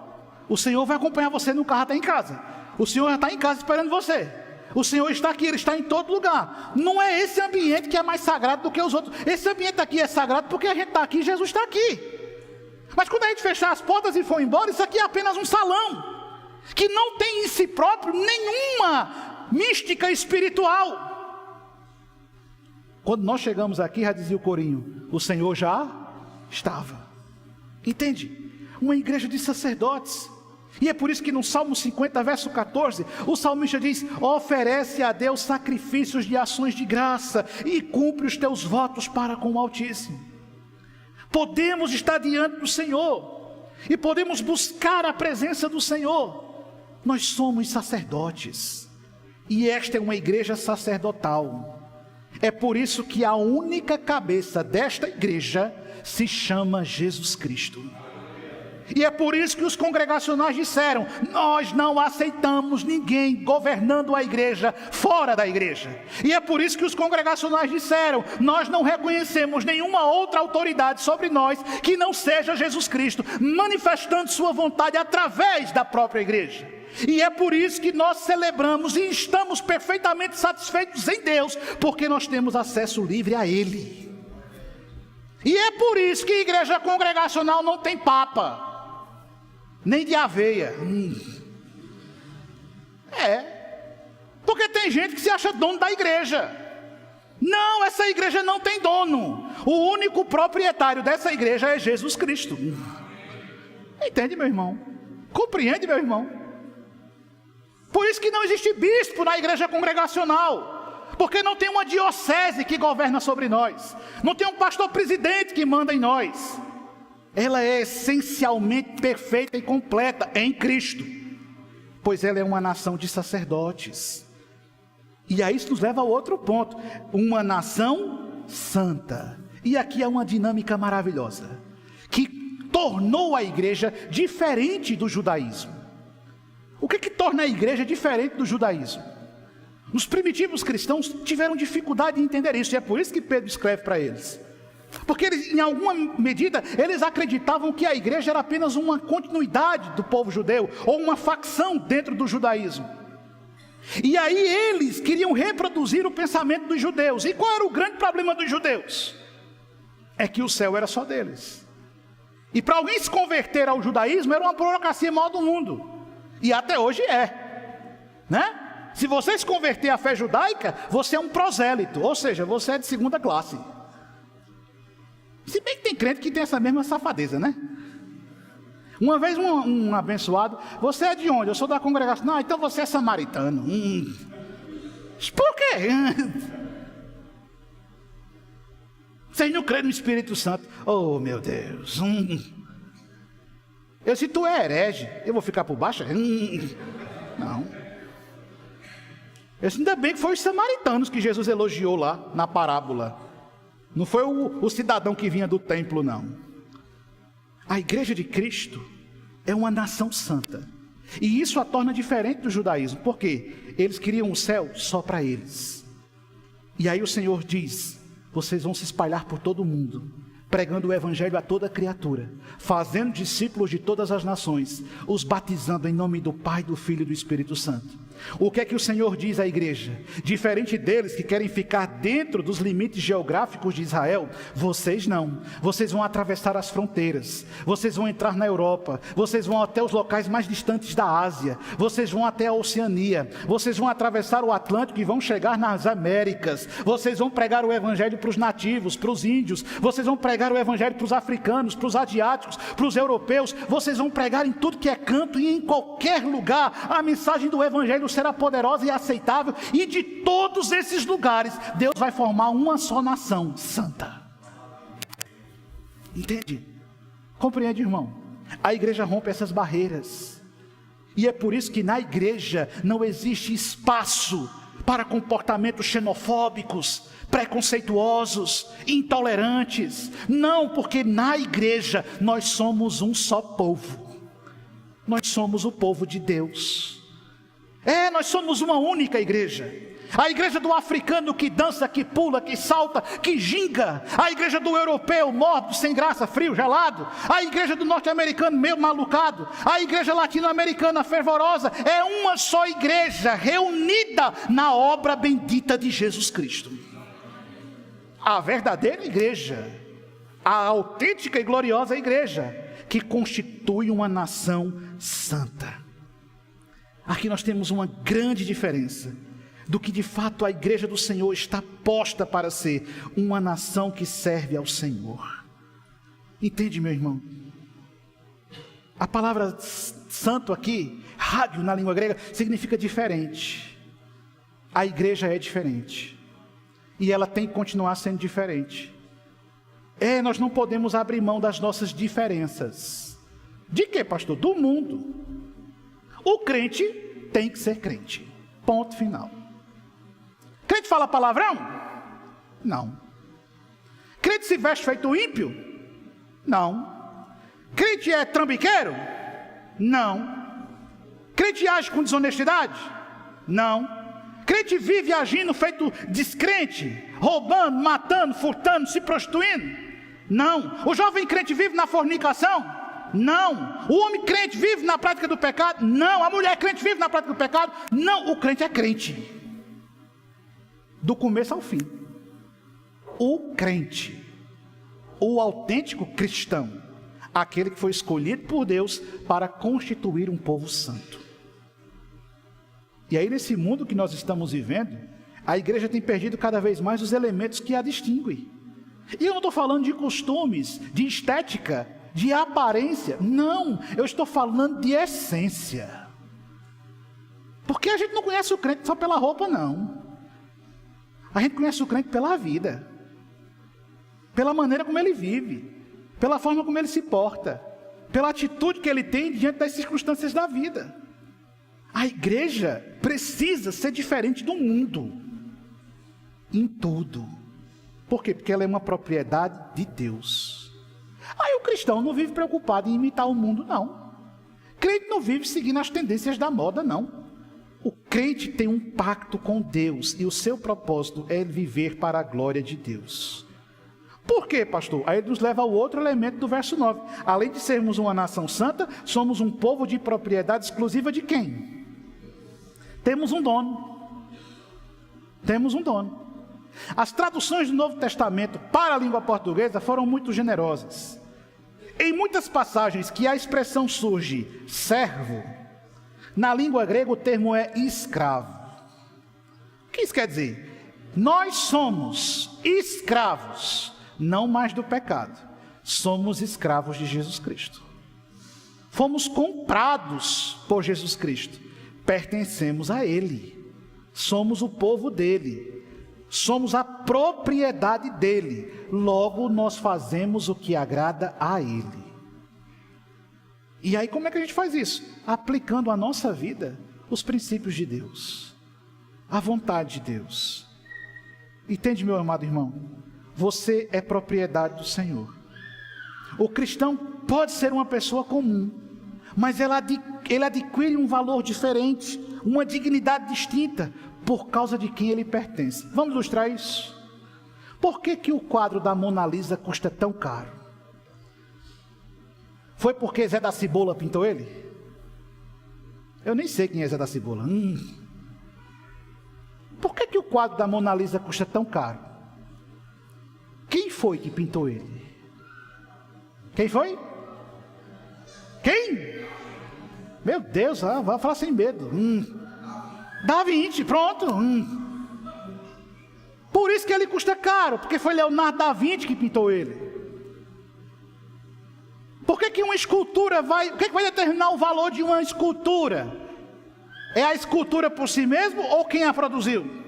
O Senhor vai acompanhar você no carro até em casa. O Senhor já está em casa esperando você. O Senhor está aqui, Ele está em todo lugar. Não é esse ambiente que é mais sagrado do que os outros. Esse ambiente aqui é sagrado porque a gente está aqui e Jesus está aqui. Mas quando a gente fechar as portas e for embora, isso aqui é apenas um salão que não tem em si próprio nenhuma mística espiritual. Quando nós chegamos aqui, já dizia o corinho, o Senhor já estava. Entende? Uma igreja de sacerdotes. E é por isso que no Salmo 50, verso 14, o salmista diz: oferece a Deus sacrifícios de ações de graça e cumpre os teus votos para com o Altíssimo. Podemos estar diante do Senhor e podemos buscar a presença do Senhor. Nós somos sacerdotes e esta é uma igreja sacerdotal. É por isso que a única cabeça desta igreja se chama Jesus Cristo. E é por isso que os congregacionais disseram: nós não aceitamos ninguém governando a igreja fora da igreja. E é por isso que os congregacionais disseram: nós não reconhecemos nenhuma outra autoridade sobre nós que não seja Jesus Cristo, manifestando sua vontade através da própria igreja. E é por isso que nós celebramos e estamos perfeitamente satisfeitos em Deus, porque nós temos acesso livre a Ele. E é por isso que a igreja congregacional não tem papa, nem de aveia. Porque tem gente que se acha dono da igreja. Não, essa igreja não tem dono. O único proprietário dessa igreja é Jesus Cristo. Entende, meu irmão? Compreende, meu irmão? Por isso que não existe bispo na igreja congregacional, porque não tem uma diocese que governa sobre nós, não tem um pastor presidente que manda em nós. Ela é essencialmente perfeita e completa em Cristo, pois ela é uma nação de sacerdotes. E aí isso nos leva ao outro ponto: uma nação santa. E aqui é uma dinâmica maravilhosa, que tornou a igreja diferente do judaísmo. O que torna a igreja diferente do judaísmo? Os primitivos cristãos tiveram dificuldade em entender isso, e é por isso que Pedro escreve para eles. Porque eles, em alguma medida, eles acreditavam que a igreja era apenas uma continuidade do povo judeu, ou uma facção dentro do judaísmo. E aí eles queriam reproduzir o pensamento dos judeus. E qual era o grande problema dos judeus? É que o céu era só deles. E para alguém se converter ao judaísmo era uma burocracia maior do mundo. E até hoje né? Se você se converter à fé judaica, você é um prosélito, ou seja, você é de segunda classe. Se bem que tem crente que tem essa mesma safadeza, né? Uma vez um abençoado: você é de onde? Eu sou da congregação. Não, então você é samaritano. Por quê? Vocês não creem no Espírito Santo? Oh, meu Deus. Eu, se tu é herege, eu vou ficar por baixo? Não. Eu, ainda bem que foi os samaritanos que Jesus elogiou lá na parábola. Não foi o cidadão que vinha do templo, não. A igreja de Cristo é uma nação santa. E isso a torna diferente do judaísmo. Por quê? Eles queriam o céu só para eles. E aí o Senhor diz: vocês vão se espalhar por todo o mundo, pregando o evangelho a toda criatura, fazendo discípulos de todas as nações, os batizando em nome do Pai, do Filho e do Espírito Santo. O que é que o Senhor diz à igreja? Diferente deles que querem ficar dentro dos limites geográficos de Israel, vocês não. Vocês vão atravessar as fronteiras, vocês vão entrar na Europa, vocês vão até os locais mais distantes da Ásia, vocês vão até a Oceania, vocês vão atravessar o Atlântico e vão chegar nas Américas, vocês vão pregar o evangelho para os nativos, para os índios, vocês vão pregar o evangelho para os africanos, para os asiáticos, para os europeus, vocês vão pregar em tudo que é canto e em qualquer lugar. A mensagem do evangelho será poderosa e aceitável, e de todos esses lugares Deus vai formar uma só nação santa. Entende? Compreende, irmão? A igreja rompe essas barreiras, e é por isso que na igreja não existe espaço para comportamentos xenofóbicos, preconceituosos, intolerantes. Não, porque na igreja nós somos um só povo. Nós somos o povo de Deus. Nós somos uma única igreja. A igreja do africano que dança, que pula, que salta, que ginga. A igreja do europeu morto, sem graça, frio, gelado. A igreja do norte-americano meio malucado. A igreja latino-americana fervorosa. É uma só igreja reunida na obra bendita de Jesus Cristo. A verdadeira igreja, a autêntica e gloriosa igreja, que constitui uma nação santa. Aqui nós temos uma grande diferença do que de fato a igreja do Senhor está posta para ser, uma nação que serve ao Senhor. Entende, meu irmão? A palavra santo aqui, rádio na língua grega, significa diferente. A igreja é diferente, e ela tem que continuar sendo diferente. Nós não podemos abrir mão das nossas diferenças. De quê, pastor? Do mundo. O crente tem que ser crente. Ponto final. Crente fala palavrão? Não. Crente se veste feito ímpio? Não. Crente é trambiqueiro? Não. Crente age com desonestidade? Não. Crente vive agindo feito descrente, roubando, matando, furtando, se prostituindo? Não. O jovem crente vive na fornicação? Não. O homem crente vive na prática do pecado? Não. A mulher crente vive na prática do pecado? Não. O crente é crente, do começo ao fim. O crente, o autêntico cristão, aquele que foi escolhido por Deus para constituir um povo santo. E aí, nesse mundo que nós estamos vivendo, a igreja tem perdido cada vez mais os elementos que a distinguem. E eu não estou falando de costumes, de estética, de aparência. Não, eu estou falando de essência. Porque a gente não conhece o crente só pela roupa, não. A gente conhece o crente pela vida, pela maneira como ele vive, pela forma como ele se porta, pela atitude que ele tem diante das circunstâncias da vida. A igreja precisa ser diferente do mundo, em tudo. Por quê? Porque ela é uma propriedade de Deus. Aí o cristão não vive preocupado em imitar o mundo, não. Crente não vive seguindo as tendências da moda, não. O crente tem um pacto com Deus, e o seu propósito é viver para a glória de Deus. Por quê, pastor? Aí ele nos leva ao outro elemento do verso 9. Além de sermos uma nação santa, somos um povo de propriedade exclusiva de quem? Temos um dono. Temos um dono. As traduções do Novo Testamento para a língua portuguesa foram muito generosas. Em muitas passagens que a expressão surge servo, na língua grega o termo é escravo. O que isso quer dizer? Nós somos escravos, não mais do pecado. Somos escravos de Jesus Cristo. Fomos comprados por Jesus Cristo. Pertencemos a Ele. Somos o povo dele. Somos a propriedade dele. Logo, nós fazemos o que agrada a ele. E aí, como é que a gente faz isso? Aplicando à nossa vida os princípios de Deus, a vontade de Deus. Entende, meu amado irmão? Você é propriedade do Senhor. O cristão pode ser uma pessoa comum, mas ele adquire um valor diferente, uma dignidade distinta, por causa de quem ele pertence. Vamos ilustrar isso? Por que o quadro da Mona Lisa custa tão caro? Foi porque Zé da Cebola pintou ele? Eu nem sei quem é Zé da Cebola. Por que o quadro da Mona Lisa custa tão caro? Quem foi que pintou ele? Quem foi? Quem? Meu Deus, vai falar sem medo. Da Vinci, pronto. Por isso que ele custa caro, porque foi Leonardo da Vinci que pintou ele. Por que uma escultura o que vai determinar o valor de uma escultura? É a escultura por si mesmo ou quem a produziu?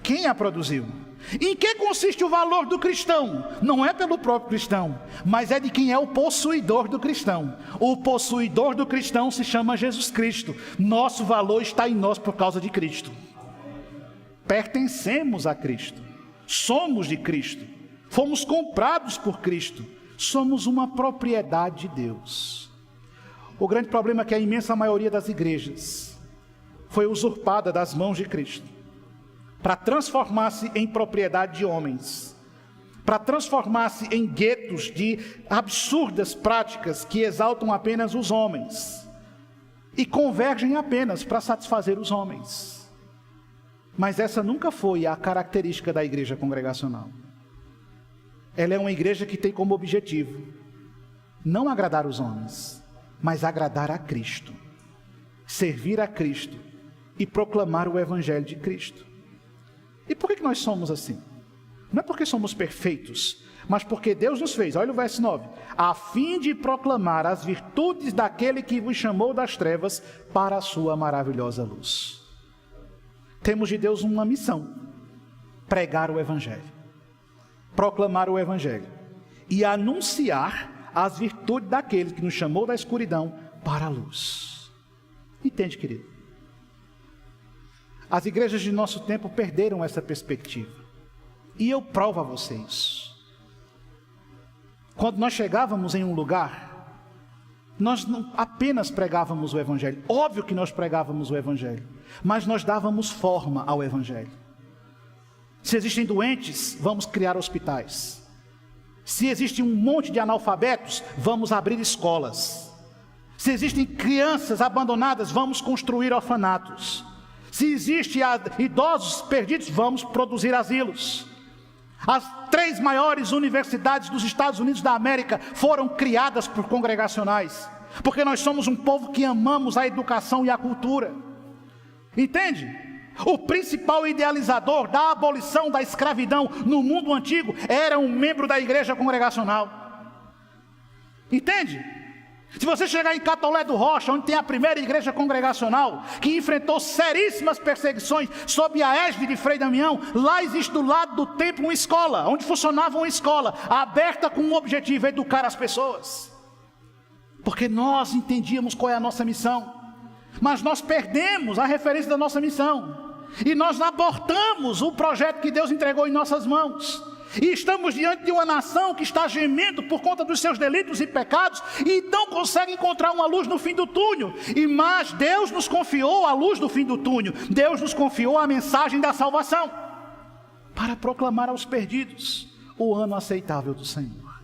Quem a produziu? Em que consiste o valor do cristão? Não é pelo próprio cristão, mas é de quem é o possuidor do cristão. O possuidor do cristão se chama Jesus Cristo. Nosso valor está em nós por causa de Cristo. Pertencemos a Cristo. Somos de Cristo. Fomos comprados por Cristo. Somos uma propriedade de Deus. O grande problema é que a imensa maioria das igrejas foi usurpada das mãos de Cristo, para transformar-se em propriedade de homens, para transformar-se em guetos de absurdas práticas que exaltam apenas os homens e convergem apenas para satisfazer os homens. Mas essa nunca foi a característica da igreja congregacional. Ela é uma igreja que tem como objetivo não agradar os homens, mas agradar a Cristo, servir a Cristo e proclamar o evangelho de Cristo. E por que nós somos assim? Não é porque somos perfeitos, mas porque Deus nos fez, olha o verso 9, a fim de proclamar as virtudes daquele que vos chamou das trevas para a sua maravilhosa luz. Temos de Deus uma missão: pregar o evangelho, proclamar o evangelho e anunciar as virtudes daquele que nos chamou da escuridão para a luz. Entende, querido? As igrejas de nosso tempo perderam essa perspectiva. E eu provo a vocês. Quando nós chegávamos em um lugar, nós não apenas pregávamos o evangelho. Óbvio que nós pregávamos o evangelho, mas nós dávamos forma ao evangelho. Se existem doentes, vamos criar hospitais. Se existe um monte de analfabetos, vamos abrir escolas. Se existem crianças abandonadas, vamos construir orfanatos. Se existem idosos perdidos, vamos produzir asilos. As 3 maiores universidades dos Estados Unidos da América foram criadas por congregacionais, porque nós somos um povo que amamos a educação e a cultura. Entende? O principal idealizador da abolição da escravidão no mundo antigo era um membro da igreja congregacional. Entende? Se você chegar em Catolé do Rocha, onde tem a primeira igreja congregacional, que enfrentou seríssimas perseguições sob a égide de Frei Damião, lá existe do lado do templo uma escola, onde funcionava uma escola, aberta com o objetivo de educar as pessoas. Porque nós entendíamos qual é a nossa missão, mas nós perdemos a referência da nossa missão, e nós abortamos o projeto que Deus entregou em nossas mãos. E estamos diante de uma nação que está gemendo por conta dos seus delitos e pecados e não consegue encontrar uma luz no fim do túnel. Mas Deus nos confiou a luz do fim do túnel. Deus nos confiou a mensagem da salvação para proclamar aos perdidos o ano aceitável do Senhor.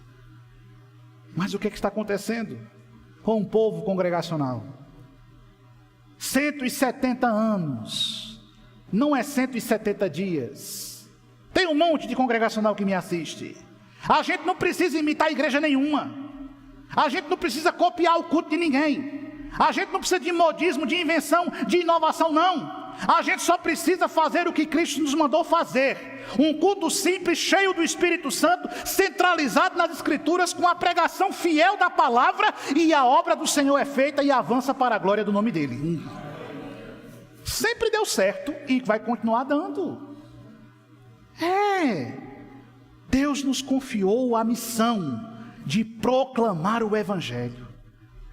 Mas o que está acontecendo com o povo congregacional? 170 anos, não é 170 dias. Tem um monte de congregacional que me assiste. A gente não precisa imitar igreja nenhuma. A gente não precisa copiar o culto de ninguém. A gente não precisa de modismo, de invenção, de inovação, não. A gente só precisa fazer o que Cristo nos mandou fazer. Um culto simples, cheio do Espírito Santo, centralizado nas Escrituras, com a pregação fiel da palavra, e a obra do Senhor é feita e avança para a glória do nome dEle. Sempre deu certo e vai continuar dando. Deus nos confiou a missão de proclamar o Evangelho,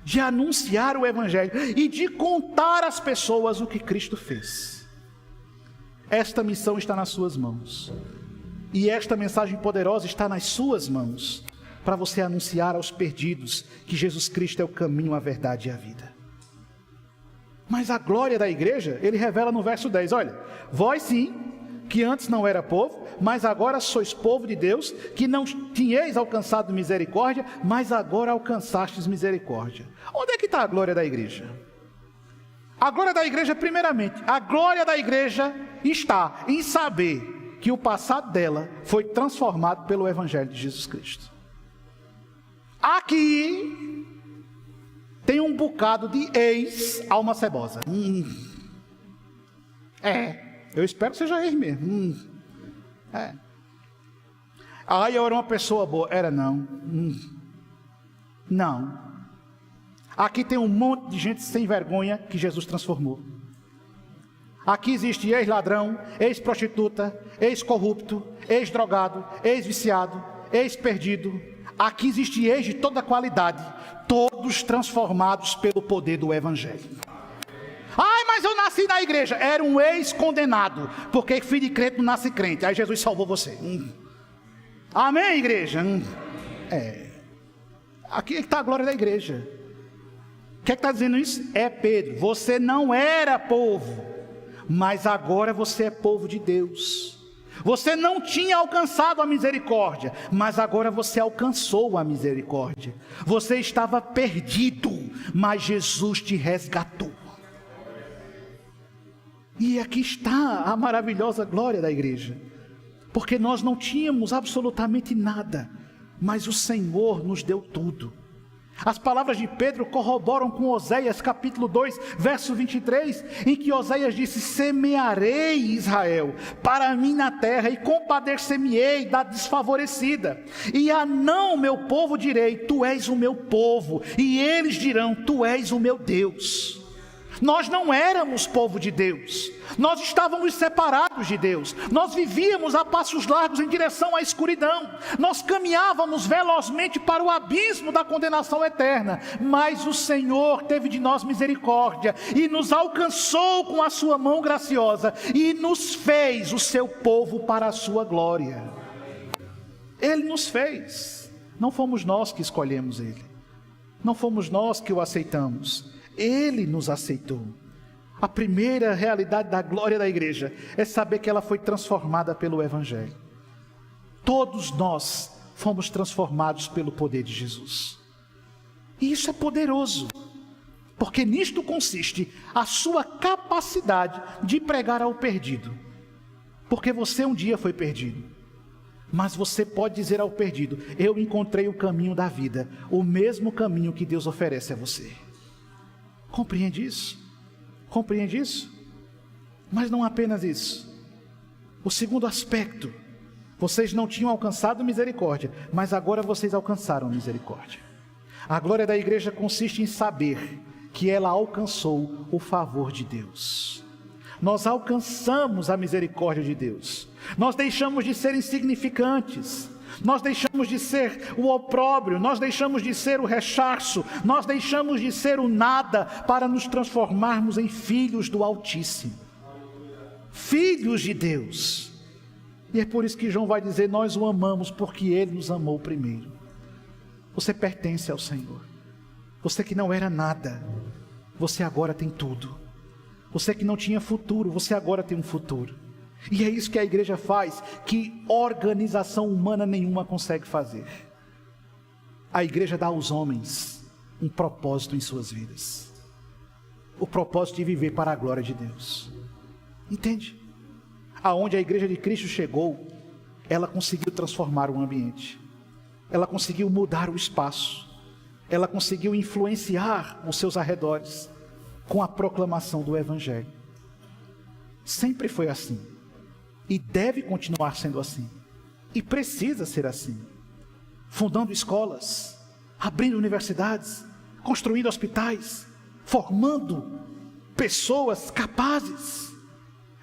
de anunciar o Evangelho e de contar às pessoas o que Cristo fez. Esta missão está nas suas mãos. E esta mensagem poderosa está nas suas mãos, para você anunciar aos perdidos que Jesus Cristo é o caminho, a verdade e a vida. Mas a glória da igreja, ele revela no verso 10, olha, vós sim, que antes não era povo, mas agora sois povo de Deus, que não tinhais alcançado misericórdia, mas agora alcançastes misericórdia. Onde é que está a glória da igreja? A glória da igreja, primeiramente, a glória da igreja está em saber que o passado dela foi transformado pelo Evangelho de Jesus Cristo. Aqui tem um bocado de ex-alma cebosa. Eu espero que seja ex mesmo. Eu era uma pessoa boa. Era não. Não. Aqui tem um monte de gente sem vergonha que Jesus transformou. Aqui existe ex-ladrão, ex-prostituta, ex-corrupto, ex-drogado, ex-viciado, ex-perdido. Aqui existe ex de toda qualidade, todos transformados pelo poder do Evangelho. Mas eu nasci na igreja. Era um ex-condenado, porque filho de crente não nasce crente. Aí Jesus salvou você. Amém, igreja? Aqui está a glória da igreja. O que é que está dizendo isso? É Pedro, você não era povo, mas agora você é povo de Deus. Você não tinha alcançado a misericórdia, mas agora você alcançou a misericórdia. Você estava perdido, mas Jesus te resgatou. E aqui está a maravilhosa glória da igreja, porque nós não tínhamos absolutamente nada, mas o Senhor nos deu tudo. As palavras de Pedro corroboram com Oséias capítulo 2, verso 23, em que Oséias disse: semearei Israel para mim na terra e compadecer-me-ei da desfavorecida. E a não meu povo direi, tu és o meu povo, e eles dirão, tu és o meu Deus. Nós não éramos povo de Deus, nós estávamos separados de Deus, nós vivíamos a passos largos em direção à escuridão, nós caminhávamos velozmente para o abismo da condenação eterna, mas o Senhor teve de nós misericórdia e nos alcançou com a sua mão graciosa e nos fez o seu povo para a sua glória. Ele nos fez, não fomos nós que escolhemos Ele, não fomos nós que o aceitamos, Ele nos aceitou. A primeira realidade da glória da igreja é saber que ela foi transformada pelo Evangelho. Todos nós fomos transformados pelo poder de Jesus. E isso é poderoso, porque nisto consiste a sua capacidade de pregar ao perdido. Porque você um dia foi perdido, mas você pode dizer ao perdido: eu encontrei o caminho da vida, o mesmo caminho que Deus oferece a você. Compreende isso? Compreende isso? Mas não apenas isso. O segundo aspecto: vocês não tinham alcançado misericórdia, mas agora vocês alcançaram misericórdia. A glória da igreja consiste em saber que ela alcançou o favor de Deus. Nós alcançamos a misericórdia de Deus. Nós deixamos de ser insignificantes. Nós deixamos de ser o opróbrio, nós deixamos de ser o rechaço, nós deixamos de ser o nada para nos transformarmos em filhos do Altíssimo, filhos de Deus. E é por isso que João vai dizer: nós o amamos porque Ele nos amou primeiro. Você pertence ao Senhor. Você que não era nada, você agora tem tudo. Você que não tinha futuro, você agora tem um futuro. E é isso que a igreja faz, que organização humana nenhuma consegue fazer. A igreja dá aos homens um propósito em suas vidas. O propósito de viver para a glória de Deus. Entende? Aonde a igreja de Cristo chegou, ela conseguiu transformar o ambiente. Ela conseguiu mudar o espaço. Ela conseguiu influenciar os seus arredores com a proclamação do Evangelho. Sempre foi assim. E deve continuar sendo assim. E precisa ser assim. Fundando escolas, abrindo universidades, construindo hospitais, formando pessoas capazes.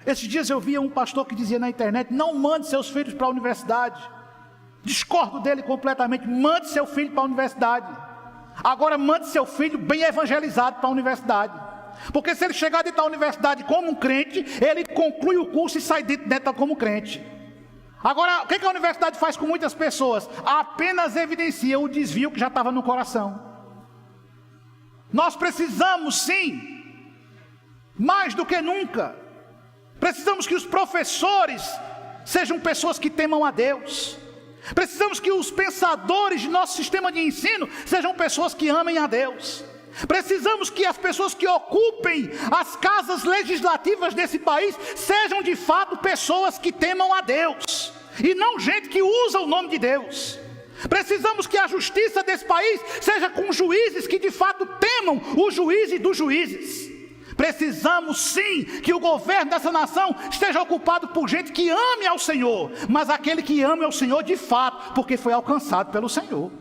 Esses dias eu via um pastor que dizia na internet: não mande seus filhos para a universidade. Discordo dele completamente. Mande seu filho para a universidade. Agora mande seu filho bem evangelizado para a universidade. Porque se ele chegar dentro da universidade como um crente, ele conclui o curso e sai dentro como crente. Agora, o que a universidade faz com muitas pessoas? Apenas evidencia o desvio que já estava no coração. Nós precisamos sim, mais do que nunca, precisamos que os professores sejam pessoas que temam a Deus. Precisamos que os pensadores de nosso sistema de ensino sejam pessoas que amem a Deus. Precisamos que as pessoas que ocupem as casas legislativas desse país sejam de fato pessoas que temam a Deus, e não gente que usa o nome de Deus. Precisamos que a justiça desse país seja com juízes que de fato temam o juiz e dos juízes. Precisamos sim que o governo dessa nação esteja ocupado por gente que ame ao Senhor, mas aquele que ame ao Senhor de fato, porque foi alcançado pelo Senhor.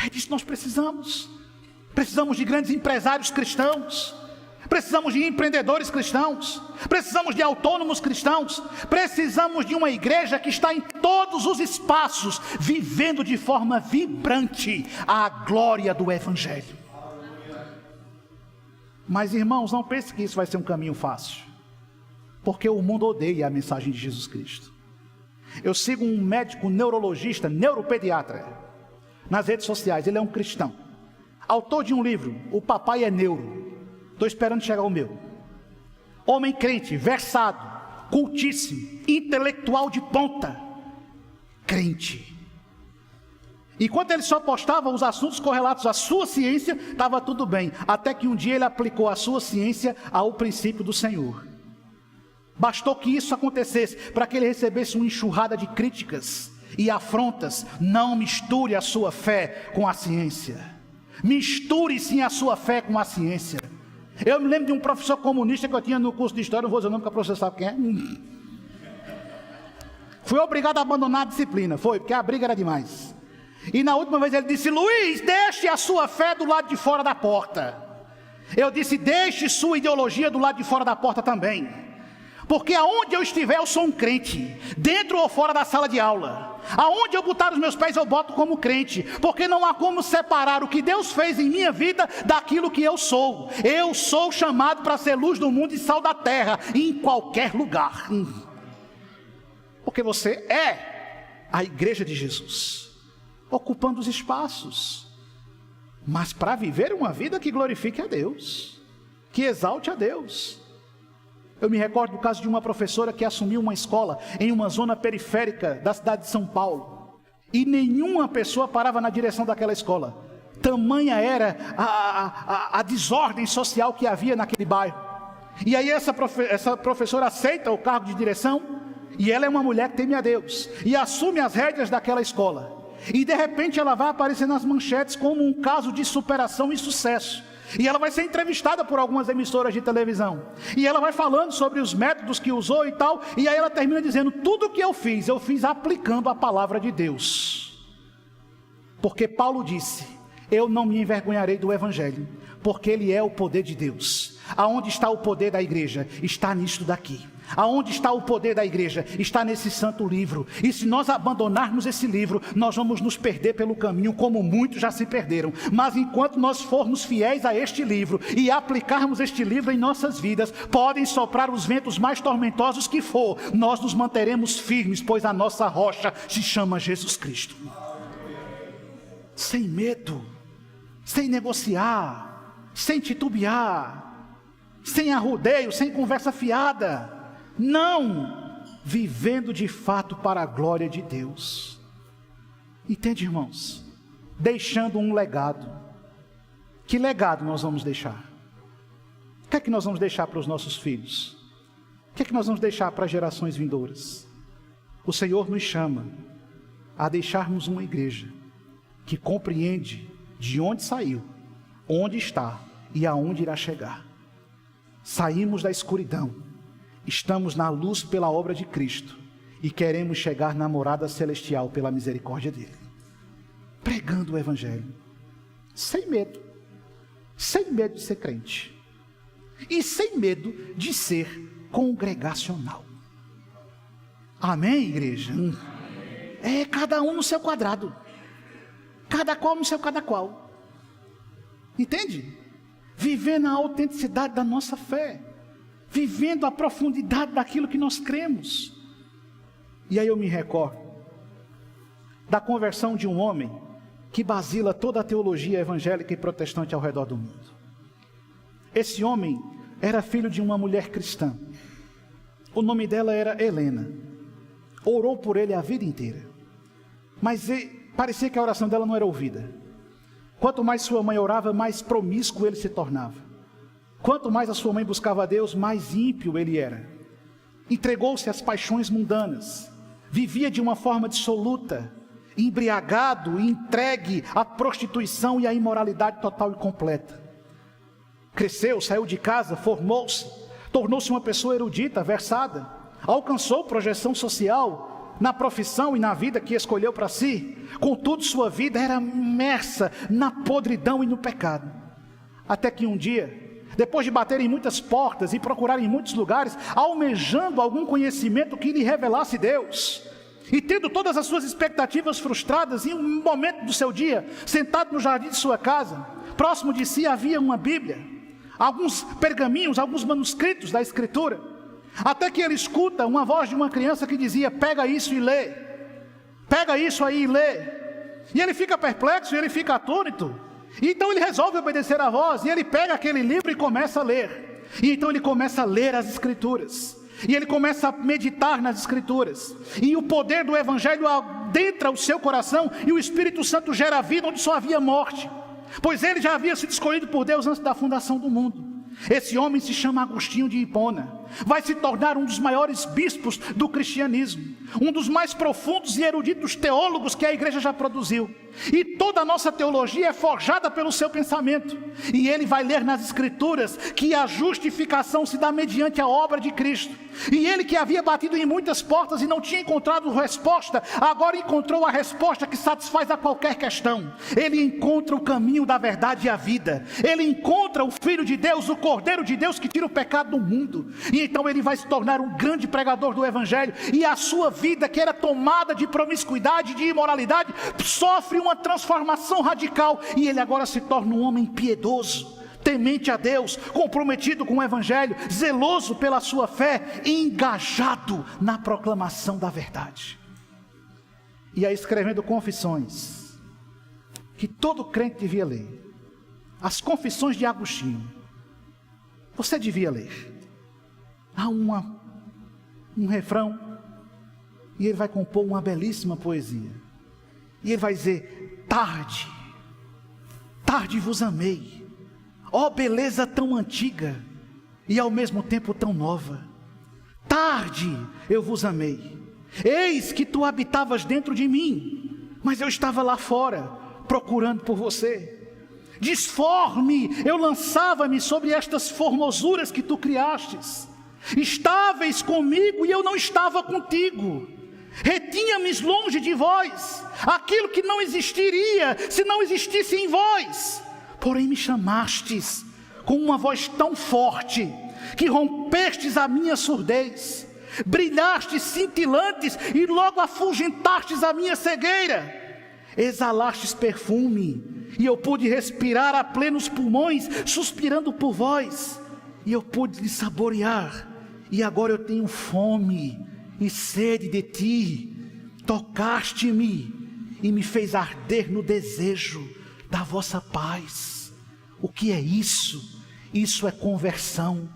É disso que nós precisamos. Precisamos de grandes empresários cristãos, precisamos de empreendedores cristãos, precisamos de autônomos cristãos, precisamos de uma igreja que está em todos os espaços, vivendo de forma vibrante a glória do Evangelho. Mas irmãos, não pense que isso vai ser um caminho fácil, porque o mundo odeia a mensagem de Jesus Cristo. Eu sigo um médico neurologista, neuropediatra, nas redes sociais. Ele é um cristão, autor de um livro, O Papai é Neuro. Estou esperando chegar o meu. Homem crente, versado, cultíssimo, intelectual de ponta, crente. Enquanto ele só postava os assuntos correlatos à sua ciência, estava tudo bem, até que um dia ele aplicou a sua ciência ao princípio do Senhor. Bastou que isso acontecesse para que ele recebesse uma enxurrada de críticas e afrontas. Não misture a sua fé com a ciência. Misture sim a sua fé com a ciência. Eu me lembro de um professor comunista que eu tinha no curso de história, não vou dizer o nome porque a professora sabe quem é. Fui obrigado a abandonar a disciplina, porque a briga era demais. E na última vez ele disse: Luiz, deixe a sua fé do lado de fora da porta. Eu disse: deixe sua ideologia do lado de fora da porta também. Porque aonde eu estiver eu sou um crente, dentro ou fora da sala de aula. Aonde eu botar os meus pés eu boto como crente, porque não há como separar o que Deus fez em minha vida daquilo que eu sou. Eu sou chamado para ser luz do mundo e sal da terra, em qualquer lugar. Porque você é a igreja de Jesus, ocupando os espaços, mas para viver uma vida que glorifique a Deus, que exalte a Deus. Eu me recordo do caso de uma professora que assumiu uma escola em uma zona periférica da cidade de São Paulo, e nenhuma pessoa parava na direção daquela escola. Tamanha era a desordem social que havia naquele bairro. E aí essa professora aceita o cargo de direção, e ela é uma mulher que teme a Deus, e assume as rédeas daquela escola. E de repente ela vai aparecer nas manchetes como um caso de superação e sucesso. E ela vai ser entrevistada por algumas emissoras de televisão, e ela vai falando sobre os métodos que usou e tal. E aí ela termina dizendo: tudo que eu fiz aplicando a palavra de Deus. Porque Paulo disse: eu não me envergonharei do Evangelho, porque ele é o poder de Deus. Aonde está o poder da igreja? Está nisto daqui. Aonde está o poder da igreja? Está nesse santo livro. E se nós abandonarmos esse livro, nós vamos nos perder pelo caminho, como muitos já se perderam. Mas enquanto nós formos fiéis a este livro e aplicarmos este livro em nossas vidas, podem soprar os ventos mais tormentosos que for, nós nos manteremos firmes, pois a nossa rocha se chama Jesus Cristo. Sem medo, sem negociar, sem titubear, sem arrodeio, sem conversa fiada. Não, vivendo de fato para a glória de Deus. Entende, irmãos? Deixando um legado. Que legado nós vamos deixar? O que é que nós vamos deixar para os nossos filhos? O que é que nós vamos deixar para gerações vindouras? O Senhor nos chama a deixarmos uma igreja que compreende de onde saiu, onde está e aonde irá chegar. Saímos da escuridão. Estamos na luz pela obra de Cristo e queremos chegar na morada celestial pela misericórdia dele. Pregando o Evangelho, sem medo de ser crente e sem medo de ser congregacional. Amém, igreja? É cada um no seu quadrado. Cada qual no seu cada qual. Entende? Vivendo a autenticidade da nossa fé. Vivendo a profundidade daquilo que nós cremos. E aí eu me recordo da conversão de um homem que basila toda a teologia evangélica e protestante ao redor do mundo. Esse homem era filho de uma mulher cristã. O nome dela era Helena. Orou por ele a vida inteira. Mas parecia que a oração dela não era ouvida. Quanto mais sua mãe orava, mais promíscuo ele se tornava. Quanto mais a sua mãe buscava a Deus, mais ímpio ele era. Entregou-se às paixões mundanas. Vivia de uma forma dissoluta, embriagado e entregue à prostituição e à imoralidade total e completa. Cresceu, saiu de casa, formou-se, tornou-se uma pessoa erudita, versada, alcançou projeção social na profissão e na vida que escolheu para si. Contudo, sua vida era imersa na podridão e no pecado. Até que um dia, depois de bater em muitas portas e procurar em muitos lugares, almejando algum conhecimento que lhe revelasse Deus, e tendo todas as suas expectativas frustradas, em um momento do seu dia, sentado no jardim de sua casa, próximo de si havia uma Bíblia, alguns pergaminhos, alguns manuscritos da Escritura, até que ele escuta uma voz de uma criança que dizia: pega isso e lê, pega isso aí e lê. E ele fica perplexo, ele fica atônito, e então ele resolve obedecer à voz, e ele pega aquele livro e começa a ler. E então ele começa a ler as Escrituras, e ele começa a meditar nas Escrituras, e o poder do Evangelho adentra o seu coração, e o Espírito Santo gera vida onde só havia morte, pois ele já havia sido escolhido por Deus antes da fundação do mundo. Esse homem se chama Agostinho de Hipona, vai se tornar um dos maiores bispos do cristianismo, um dos mais profundos e eruditos teólogos que a igreja já produziu, e toda a nossa teologia é forjada pelo seu pensamento, e ele vai ler nas Escrituras que a justificação se dá mediante a obra de Cristo, e ele que havia batido em muitas portas e não tinha encontrado resposta, agora encontrou a resposta que satisfaz a qualquer questão. Ele encontra o caminho da verdade e a vida, ele encontra o Filho de Deus, o Cordeiro de Deus que tira o pecado do mundo, e então ele vai se tornar um grande pregador do Evangelho, e a sua vida, que era tomada de promiscuidade, de imoralidade, sofre uma transformação radical, e ele agora se torna um homem piedoso, temente a Deus, comprometido com o Evangelho, zeloso pela sua fé, engajado na proclamação da verdade. E aí escrevendo confissões, que todo crente devia ler, as confissões de Agostinho, você devia ler. Há um refrão, e ele vai compor uma belíssima poesia, e ele vai dizer: tarde, tarde vos amei, ó beleza tão antiga, e ao mesmo tempo tão nova. Tarde eu vos amei, eis que tu habitavas dentro de mim, mas eu estava lá fora, procurando por você. Disforme eu lançava-me sobre estas formosuras que tu criastes, estáveis comigo e eu não estava contigo. Retinha-me longe de vós, aquilo que não existiria se não existisse em vós. Porém me chamastes com uma voz tão forte, que rompestes a minha surdez, brilhastes cintilantes e logo afugentastes a minha cegueira. Exalastes perfume, e eu pude respirar a plenos pulmões, suspirando por vós, e eu pude lhe saborear, e agora eu tenho fome e sede de ti. Tocaste-me e me fez arder no desejo da vossa paz. O que é isso? Isso é conversão.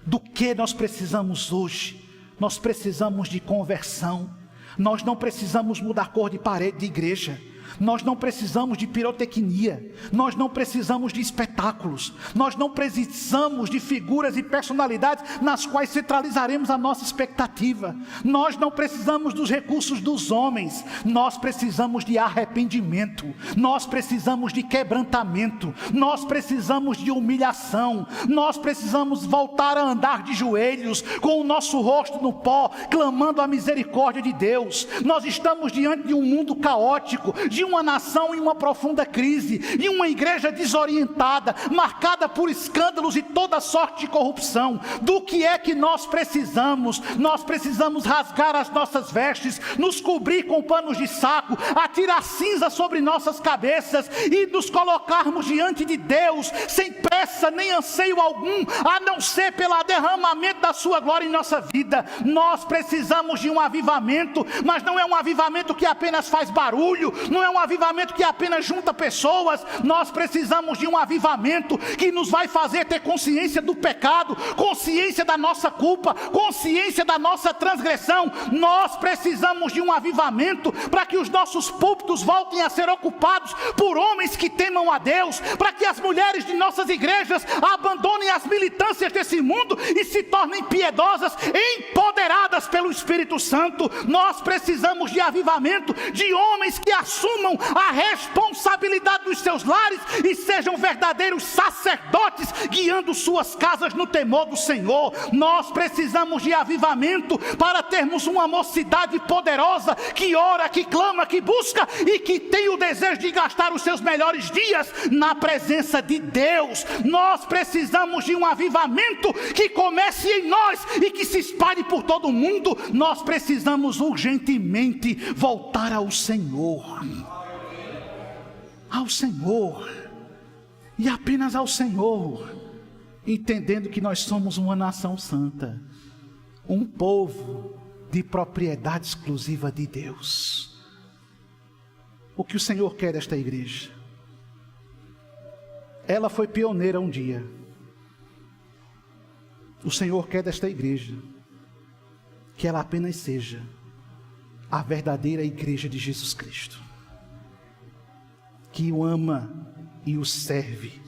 Do que nós precisamos hoje? Nós precisamos de conversão. Nós não precisamos mudar cor de parede de igreja. Nós não precisamos de pirotecnia, nós não precisamos de espetáculos, nós não precisamos de figuras e personalidades nas quais centralizaremos a nossa expectativa. Nós não precisamos dos recursos dos homens, nós precisamos de arrependimento, nós precisamos de quebrantamento, nós precisamos de humilhação, nós precisamos voltar a andar de joelhos, com o nosso rosto no pó, clamando a misericórdia de Deus. Nós estamos diante de um mundo caótico, de uma nação em uma profunda crise, e uma igreja desorientada, marcada por escândalos e toda sorte de corrupção. Do que é que nós precisamos? Nós precisamos rasgar as nossas vestes, nos cobrir com panos de saco, atirar cinza sobre nossas cabeças e nos colocarmos diante de Deus, sem pressa nem anseio algum, a não ser pelo derramamento da sua glória em nossa vida. Nós precisamos de um avivamento, mas não é um avivamento que apenas faz barulho, não é um avivamento que apenas junta pessoas. Nós precisamos de um avivamento que nos vai fazer ter consciência do pecado, consciência da nossa culpa, consciência da nossa transgressão. Nós precisamos de um avivamento para que os nossos púlpitos voltem a ser ocupados por homens que temam a Deus, para que as mulheres de nossas igrejas abandonem as militâncias desse mundo e se tornem piedosas, empoderadas pelo Espírito Santo. Nós precisamos de avivamento, de homens que assumam a responsabilidade dos seus lares e sejam verdadeiros sacerdotes, guiando suas casas no temor do Senhor. Nós precisamos de avivamento para termos uma mocidade poderosa, que ora, que clama, que busca e que tem o desejo de gastar os seus melhores dias na presença de Deus. Nós precisamos de um avivamento que comece em nós e que se espalhe por todo o mundo. Nós precisamos urgentemente voltar ao Senhor, e apenas ao Senhor, entendendo que nós somos uma nação santa, um povo de propriedade exclusiva de Deus. O que o Senhor quer desta igreja? Ela foi pioneira um dia. O Senhor quer desta igreja que ela apenas seja a verdadeira igreja de Jesus Cristo, que o ama e o serve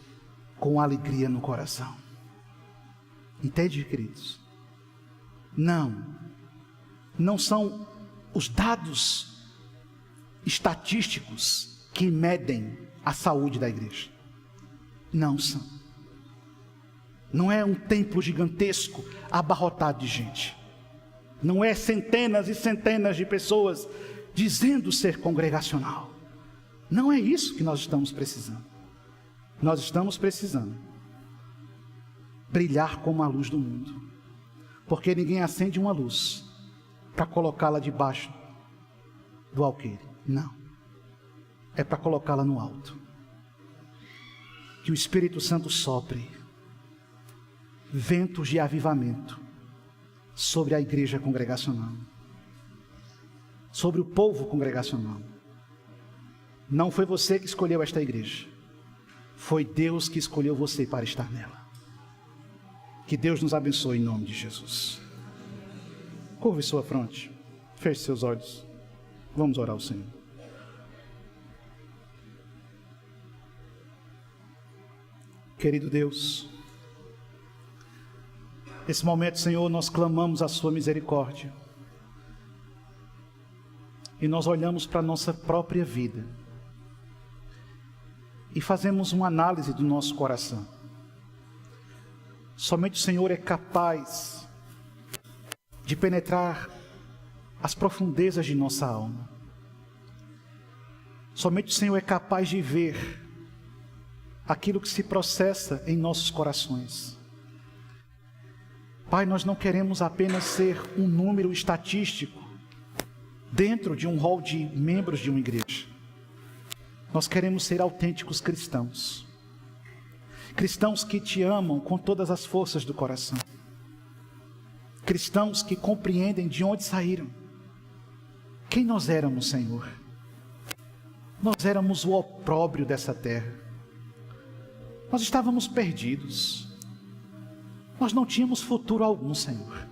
com alegria no coração. Entende, queridos? Não são os dados estatísticos que medem a saúde da igreja. Não são. Não é um templo gigantesco abarrotado de gente. Não é centenas e centenas de pessoas dizendo ser congregacional. Não é isso que nós estamos precisando. Nós estamos precisando brilhar como a luz do mundo. Porque ninguém acende uma luz para colocá-la debaixo do alqueire. Não. É para colocá-la no alto. Que o Espírito Santo sopre ventos de avivamento sobre a igreja congregacional, sobre o povo congregacional. Não foi você que escolheu esta igreja, foi Deus que escolheu você para estar nela. Que Deus nos abençoe em nome de Jesus. Curve sua fronte, feche seus olhos, vamos orar ao Senhor. Querido Deus, nesse momento, Senhor, nós clamamos a sua misericórdia. E nós olhamos para a nossa própria vida. E fazemos uma análise do nosso coração. Somente o Senhor é capaz de penetrar as profundezas de nossa alma. Somente o Senhor é capaz de ver aquilo que se processa em nossos corações. Pai, nós não queremos apenas ser um número estatístico dentro de um rol de membros de uma igreja. Nós queremos ser autênticos cristãos. Cristãos que te amam com todas as forças do coração. Cristãos que compreendem de onde saíram. Quem nós éramos, Senhor? Nós éramos o opróbrio dessa terra. Nós estávamos perdidos. Nós não tínhamos futuro algum, Senhor.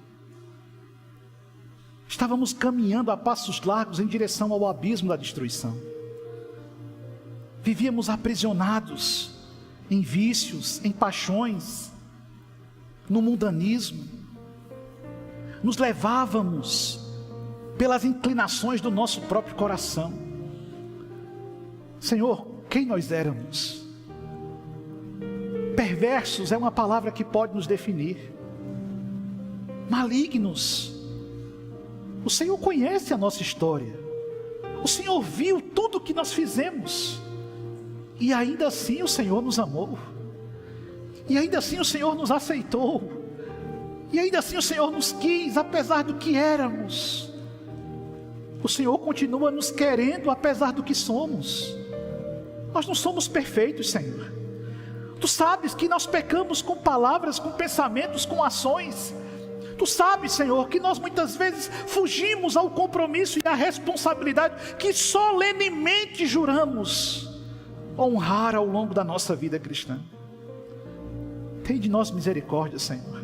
Estávamos caminhando a passos largos em direção ao abismo da destruição. Vivíamos aprisionados em vícios, em paixões, no mundanismo. Nos levávamos pelas inclinações do nosso próprio coração. Senhor, quem nós éramos? Perversos é uma palavra que pode nos definir. Malignos. O Senhor conhece a nossa história. O Senhor viu tudo que nós fizemos, e ainda assim o Senhor nos amou, e ainda assim o Senhor nos aceitou, e ainda assim o Senhor nos quis, apesar do que éramos. O Senhor continua nos querendo, apesar do que somos. Nós não somos perfeitos, Senhor. Tu sabes que nós pecamos com palavras, com pensamentos, com ações. Tu sabes, Senhor, que nós muitas vezes fugimos ao compromisso e à responsabilidade que solenemente juramos honrar ao longo da nossa vida cristã. Tem de nós misericórdia, Senhor.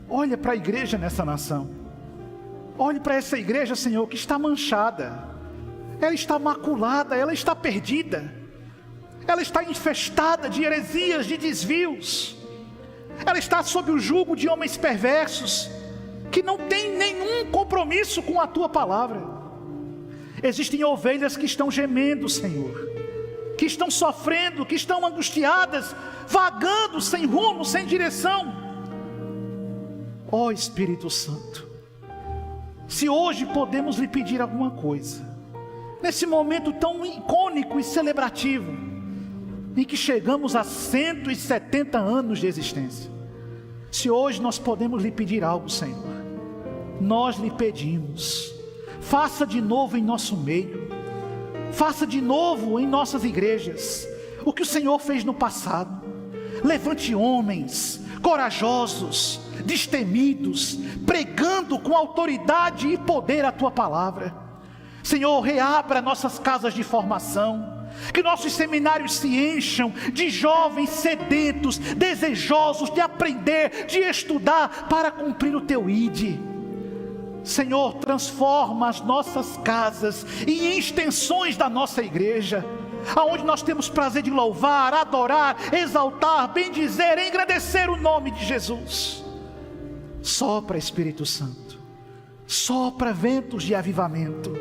Olha para a igreja nessa nação. Olhe para essa igreja, Senhor, que está manchada. Ela está maculada, ela está perdida. Ela está infestada de heresias, de desvios. Ela está sob o jugo de homens perversos, que não têm nenhum compromisso com a Tua palavra. Existem ovelhas que estão gemendo, Senhor, que estão sofrendo, que estão angustiadas, vagando sem rumo, sem direção. Ó Espírito Santo, se hoje podemos lhe pedir alguma coisa, nesse momento tão icônico e celebrativo, em que chegamos a 170 anos de existência, se hoje nós podemos lhe pedir algo, Senhor, nós lhe pedimos, faça de novo em nosso meio, faça de novo em nossas igrejas, o que o Senhor fez no passado. Levante homens corajosos, destemidos, pregando com autoridade e poder a Tua palavra. Senhor, reabra nossas casas de formação, que nossos seminários se encham de jovens sedentos, desejosos de aprender, de estudar para cumprir o Teu ID. Senhor, transforma as nossas casas em extensões da nossa igreja, aonde nós temos prazer de louvar, adorar, exaltar, bendizer, engrandecer o nome de Jesus. Sopra, Espírito Santo, sopra ventos de avivamento,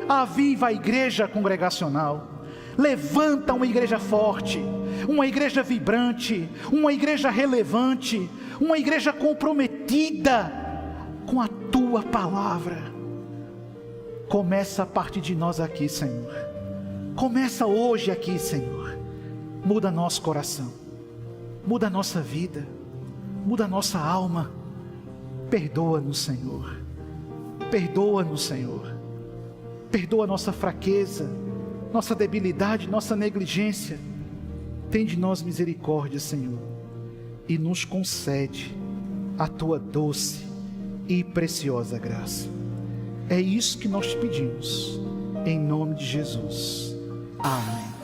aviva a igreja congregacional, levanta uma igreja forte, uma igreja vibrante, uma igreja relevante, uma igreja comprometida com a Tua palavra. Começa a partir de nós aqui, Senhor. Começa hoje aqui, Senhor. Muda nosso coração, muda a nossa vida, muda a nossa alma. Perdoa-nos, Senhor. Perdoa-nos, Senhor. Perdoa nossa fraqueza, nossa debilidade, nossa negligência. Tem de nós misericórdia, Senhor, e nos concede a Tua doce e preciosa graça. É isso que nós te pedimos, em nome de Jesus. Amém.